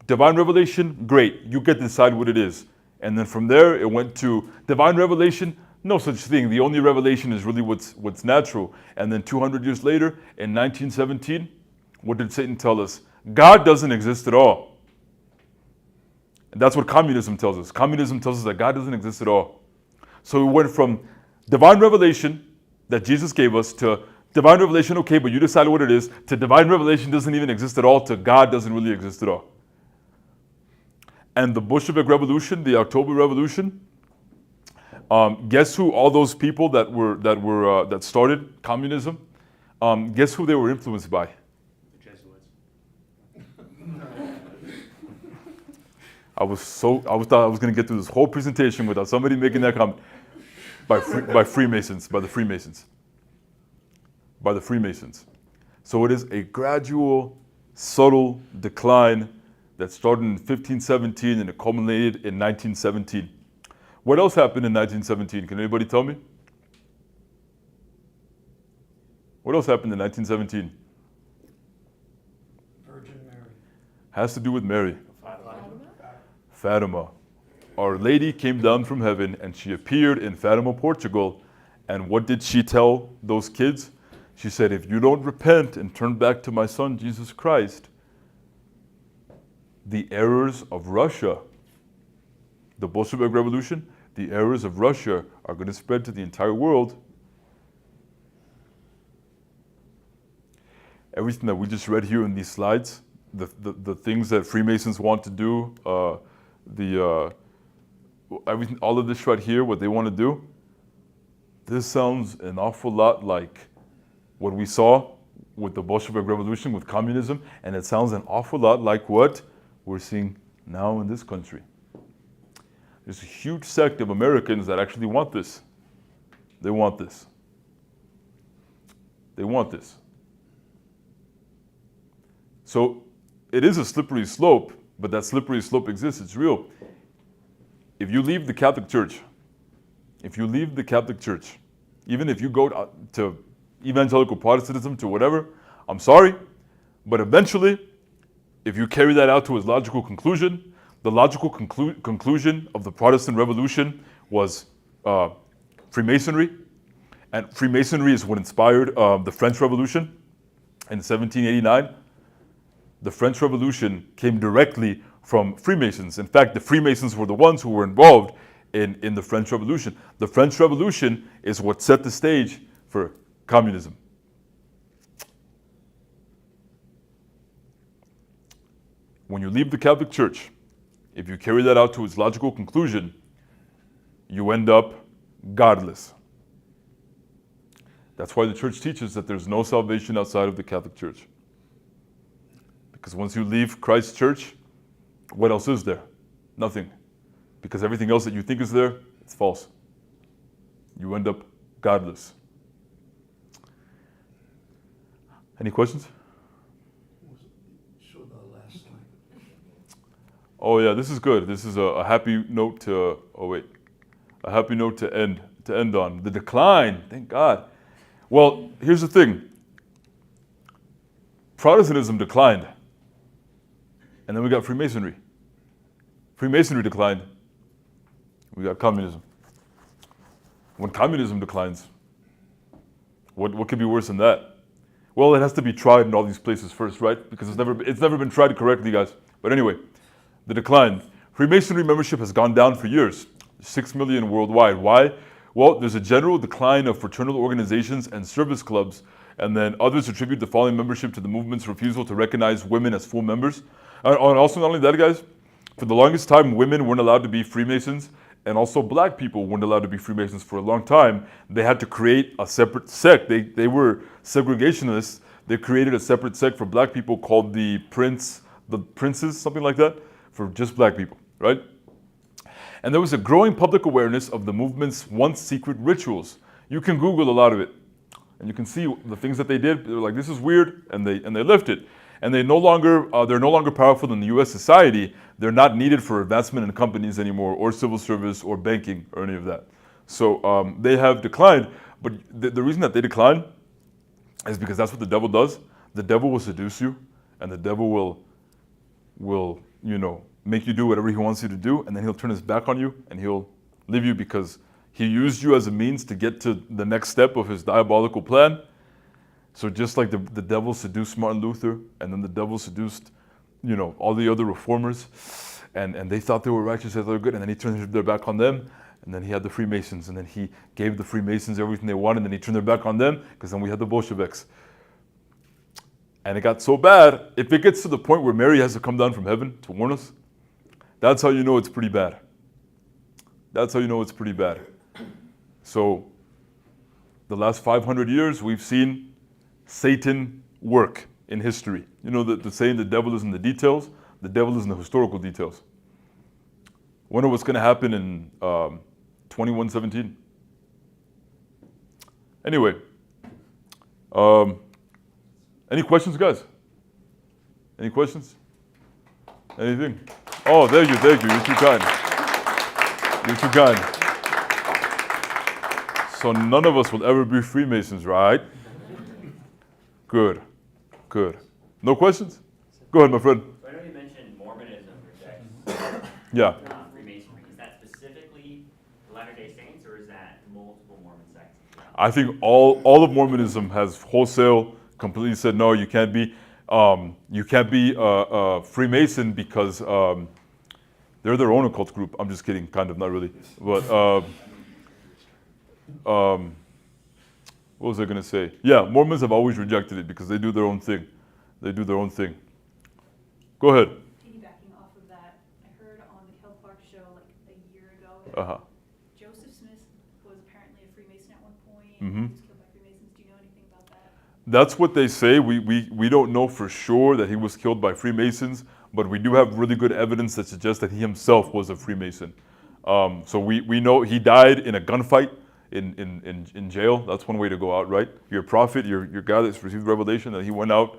divine revelation, great, you get to decide what it is. And then from there, it went to divine revelation, no such thing. The only revelation is really what's natural. And then 200 years later, in 1917, what did Satan tell us? God doesn't exist at all. And that's what communism tells us. Communism tells us that God doesn't exist at all. So we went from divine revelation that Jesus gave us to divine revelation, okay, but you decide what it is, to divine revelation doesn't even exist at all, to God doesn't really exist at all. And the Bolshevik Revolution, the October Revolution, guess who all those people that started communism? Guess who they were influenced by? The Jesuits. I thought I was going to get through this whole presentation without somebody making that comment. By Freemasons, by the Freemasons. By the Freemasons. So it is a gradual, subtle decline that started in 1517 and it culminated in 1917. What else happened in 1917? Can anybody tell me? What else happened in 1917? Virgin Mary. Has to do with Mary. Fatima. Our Lady came down from heaven and she appeared in Fatima, Portugal. And what did she tell those kids? She said, if you don't repent and turn back to my son, Jesus Christ, the errors of Russia, the Bolshevik Revolution, the errors of Russia are going to spread to the entire world. Everything that we just read here in these slides, the things that Freemasons want to do, everything, all of this right here, what they want to do, this sounds an awful lot like what we saw with the Bolshevik Revolution, with communism, and it sounds an awful lot like what we're seeing now in this country. There's a huge sect of Americans that actually want this. They want this. They want this. So it is a slippery slope, but that slippery slope exists, it's real. If you leave the Catholic Church, even if you go to evangelical Protestantism, to whatever, I'm sorry, but eventually, if you carry that out to its logical conclusion, the logical conclusion of the Protestant Revolution was Freemasonry, and Freemasonry is what inspired the French Revolution in 1789. The French Revolution came directly from Freemasons. In fact, the Freemasons were the ones who were involved in the French Revolution. The French Revolution is what set the stage for communism. When you leave the Catholic Church, if you carry that out to its logical conclusion, you end up godless. That's why the church teaches that there's no salvation outside of the Catholic Church. Because once you leave Christ's church, what else is there? Nothing. Because everything else that you think is there, it's false. You end up godless. Any questions? Show the last slide. Oh yeah, this is good. This is a happy note to, a happy note to end on. The decline, thank God. Well, here's the thing. Protestantism declined. And then we got Freemasonry. Freemasonry declined. We got communism. When communism declines, what could be worse than that? Well, it has to be tried in all these places first, right? Because it's never been tried correctly, guys. But anyway, the decline. Freemasonry membership has gone down for years. 6 million worldwide. Why? Well, there's a general decline of fraternal organizations and service clubs, and then others attribute the falling membership to the movement's refusal to recognize women as full members. And also, not only that, guys, for the longest time, women weren't allowed to be Freemasons, and also black people weren't allowed to be Freemasons for a long time. They had to create a separate sect. They were segregationists. They created a separate sect for black people called the Princes, something like that, for just black people, right? And there was a growing public awareness of the movement's once secret rituals. You can Google a lot of it, and you can see the things that they did. They were like, this is weird, and they left it. And they're no longer powerful in the U.S. society. They're not needed for advancement in companies anymore, or civil service, or banking, or any of that. So they have declined. But the reason that they decline is because that's what the devil does. The devil will seduce you, and the devil will make you do whatever he wants you to do, and then he'll turn his back on you, and he'll leave you because he used you as a means to get to the next step of his diabolical plan. So just like the devil seduced Martin Luther, and then the devil seduced, all the other reformers, and they thought they were righteous, they thought they were good, and then he turned their back on them, and then he had the Freemasons, and then he gave the Freemasons everything they wanted, and then he turned their back on them, because then we had the Bolsheviks. And it got so bad, if it gets to the point where Mary has to come down from heaven to warn us, that's how you know it's pretty bad. That's how you know it's pretty bad. So the last 500 years, we've seen Satan work in history. You know the saying, the devil is in the details, the devil is in the historical details. Wonder what's going to happen in 2117. Anyway, any questions, guys? Any questions? Anything? Oh, thank you. You're too kind. You're too kind. So none of us will ever be Freemasons, right? Good. No questions? Go ahead, my friend. So I know you mentioned Mormonism rejects Yeah. Freemasonry. Is that Latter-day Saints, or is that multiple Mormon sects? I think all of Mormonism has wholesale completely said no, you can't be Freemason because they're their own occult group. I'm just kidding, kind of, not really. But what was I gonna say? Yeah, Mormons have always rejected it because they do their own thing. They do their own thing. Go ahead. Piggybacking off of that, I heard on the Kel Clark show like a year ago that Joseph Smith was apparently a Freemason at one point. Mhm. He was killed by Freemasons. Do you know anything about that? That's what they say. We don't know for sure that he was killed by Freemasons, but we do have really good evidence that suggests that he himself was a Freemason. So we know he died in a gunfight in jail. That's one way to go out, right? You're a prophet, you're guy that's received revelation, that he went out,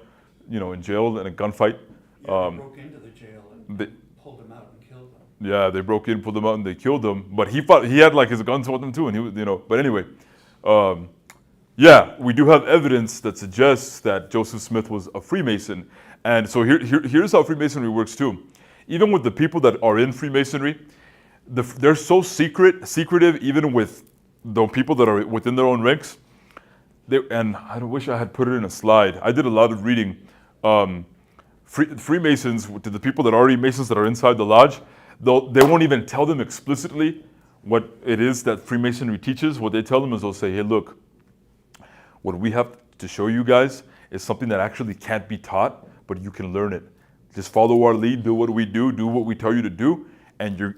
in jail in a gunfight. Yeah, they broke into the jail and pulled him out and killed him. Yeah, they broke in, pulled him out, and they killed him. But he had like his guns with him too, and he was, But anyway, yeah, we do have evidence that suggests that Joseph Smith was a Freemason. And so here's how Freemasonry works too. Even with the people that are in Freemasonry, they're so secretive, even with the people that are within their own ranks. And I wish I had put it in a slide. I did a lot of reading. Freemasons, to the people that are already Masons that are inside the lodge, they won't even tell them explicitly what it is that Freemasonry teaches. What they tell them is they'll say, hey, look, what we have to show you guys is something that actually can't be taught, but you can learn it. Just follow our lead, do what we do what we tell you to do, and you're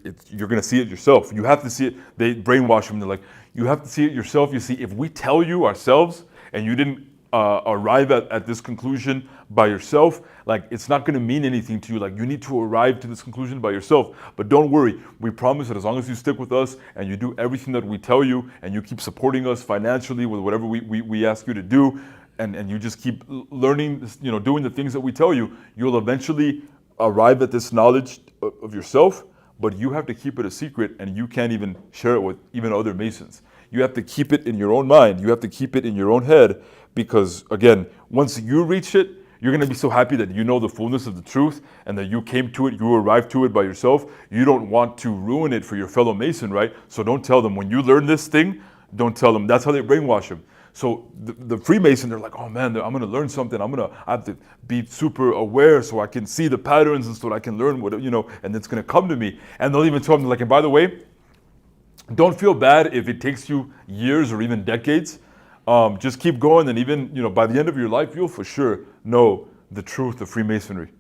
going to see it yourself. You have to see it. They brainwash them. They're like, you have to see it yourself. You see, if we tell you ourselves and you didn't arrive at this conclusion by yourself, like it's not going to mean anything to you. Like you need to arrive to this conclusion by yourself. But don't worry, we promise that as long as you stick with us and you do everything that we tell you and you keep supporting us financially with whatever we ask you to do, and you just keep learning, doing the things that we tell you, you'll eventually arrive at this knowledge of yourself. But you have to keep it a secret, and you can't even share it with even other Masons. You have to keep it in your own mind. You have to keep it in your own head, because again, once you reach it, you're going to be so happy that you know the fullness of the truth and that you came to it, you arrived to it by yourself. You don't want to ruin it for your fellow Mason, right? So don't tell them. When you learn this thing, don't tell them. That's how they brainwash them. So the Freemason, they're like, oh man, I'm going to learn something. I have to be super aware so I can see the patterns and so that I can learn what, and it's going to come to me. And they'll even tell them, like, and by the way, don't feel bad if it takes you years or even decades. Just keep going, and even, by the end of your life, you'll for sure know the truth of Freemasonry.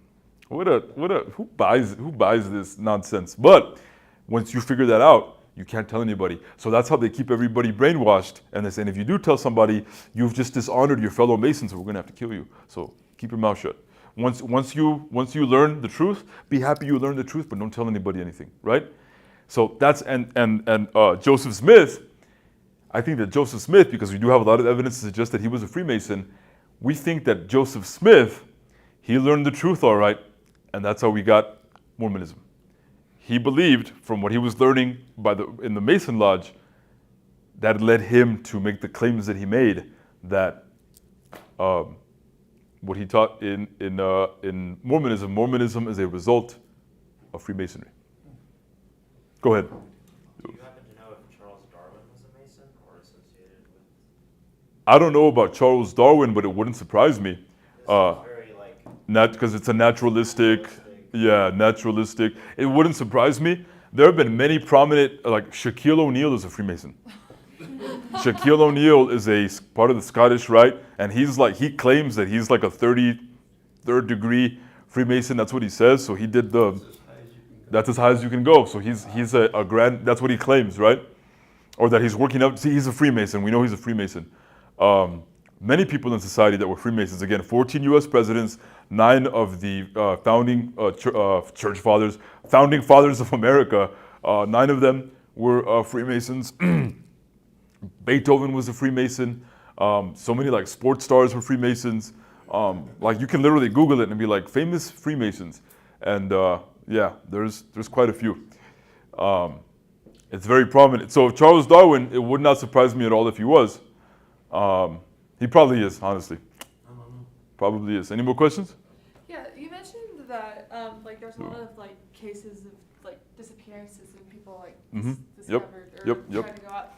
Who buys this nonsense? But once you figure that out, you can't tell anybody. So that's how they keep everybody brainwashed. And they say, if you do tell somebody, you've just dishonored your fellow Masons, so we're going to have to kill you. So keep your mouth shut. Once you learn the truth, be happy you learned the truth, but don't tell anybody anything, right? So that's, and Joseph Smith, I think that Joseph Smith, because we do have a lot of evidence to suggest that he was a Freemason, we think that Joseph Smith, he learned the truth all right, and that's how we got Mormonism. He believed, from what he was learning in the Mason Lodge, that led him to make the claims that he made, that what he taught in Mormonism is a result of Freemasonry. Go ahead. Do you happen to know if Charles Darwin was a Mason or associated with? I don't know about Charles Darwin, but it wouldn't surprise me. Very Because it's a naturalistic. Yeah, naturalistic. It wouldn't surprise me. There have been many prominent, like Shaquille O'Neal is a Freemason. Shaquille O'Neal is a part of the Scottish Rite, and he claims that he's like a 33rd degree Freemason. That's what he says. So he did that's as high as you can go. So he's a grand, that's what he claims, right? Or that he's working up, see, he's a Freemason. We know he's a Freemason. Many people in society that were Freemasons, again, 14 US presidents, 9 of the founding church fathers, founding fathers of America, 9 of them were Freemasons. Beethoven was a Freemason. So many like sports stars were Freemasons. Like you can literally Google it and be like famous Freemasons. And yeah, there's quite a few. It's very prominent. So Charles Darwin, it would not surprise me at all if he was. He probably is, honestly. Probably is. Any more questions? Yeah, you mentioned that Like there's a lot of like cases of like disappearances and people like Mhm. discovered Yep, or yep. trying to go out.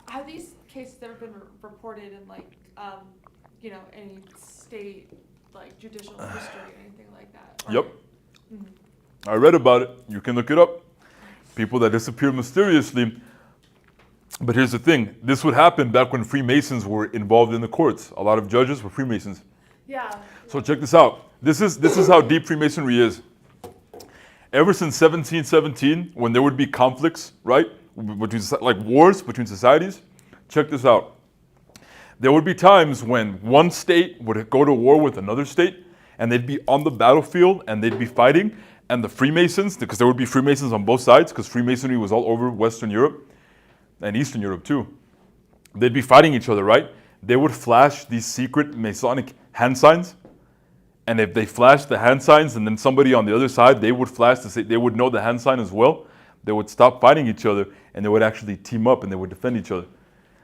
Have these cases ever been reported in like you know, any state like judicial history or anything like that? Or- Yep. Mhm. I read about it. You can look it up. People that disappear mysteriously. But here's the thing. This would happen back when Freemasons were involved in the courts. A lot of judges were Freemasons. Yeah. So check this out. This is how deep Freemasonry is. Ever since 1717, when there would be conflicts, right, between like wars between societies, check this out. There would be times when one state would go to war with another state, and they'd be on the battlefield and they'd be fighting, and the Freemasons, because there would be Freemasons on both sides, because Freemasonry was all over Western Europe and Eastern Europe too. They'd be fighting each other, right? They would flash these secret Masonic hand signs. And if they flashed the hand signs and then somebody on the other side, they would flash to say they would know the hand sign as well, they would stop fighting each other and they would actually team up and they would defend each other.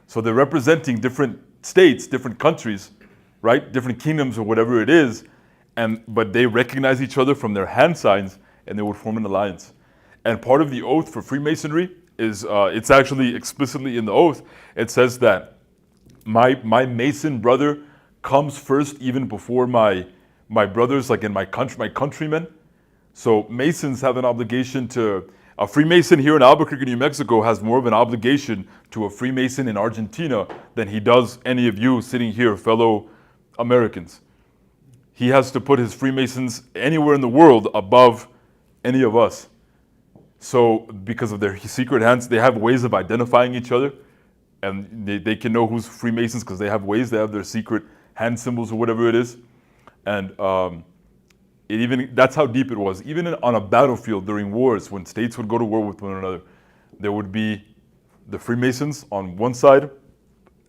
So they're representing different states, different countries, right? Different kingdoms or whatever it is, but they recognize each other from their hand signs and they would form an alliance. And part of the oath for Freemasonry is, it's actually explicitly in the oath, it says that my Mason brother comes first even before my brothers, like in my countrymen. So Masons have an obligation to, a Freemason here in Albuquerque, New Mexico has more of an obligation to a Freemason in Argentina than he does any of you sitting here, fellow Americans. He has to put his Freemasons anywhere in the world above any of us. So because of their secret hands, they have ways of identifying each other, and they can know who's Freemasons because they have ways, they have their secret hand symbols or whatever it is. And that's how deep it was. Even on a battlefield during wars, when states would go to war with one another, there would be the Freemasons on one side, and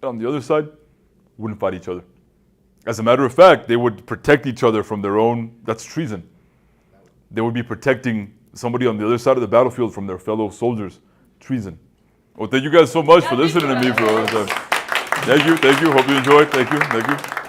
on the other side, wouldn't fight each other. As a matter of fact, they would protect each other from their own, that's treason. They would be protecting somebody on the other side of the battlefield from their fellow soldiers. Treason. Well, thank you guys so much for listening to me for all this time. Thank you. Hope you enjoyed. Thank you.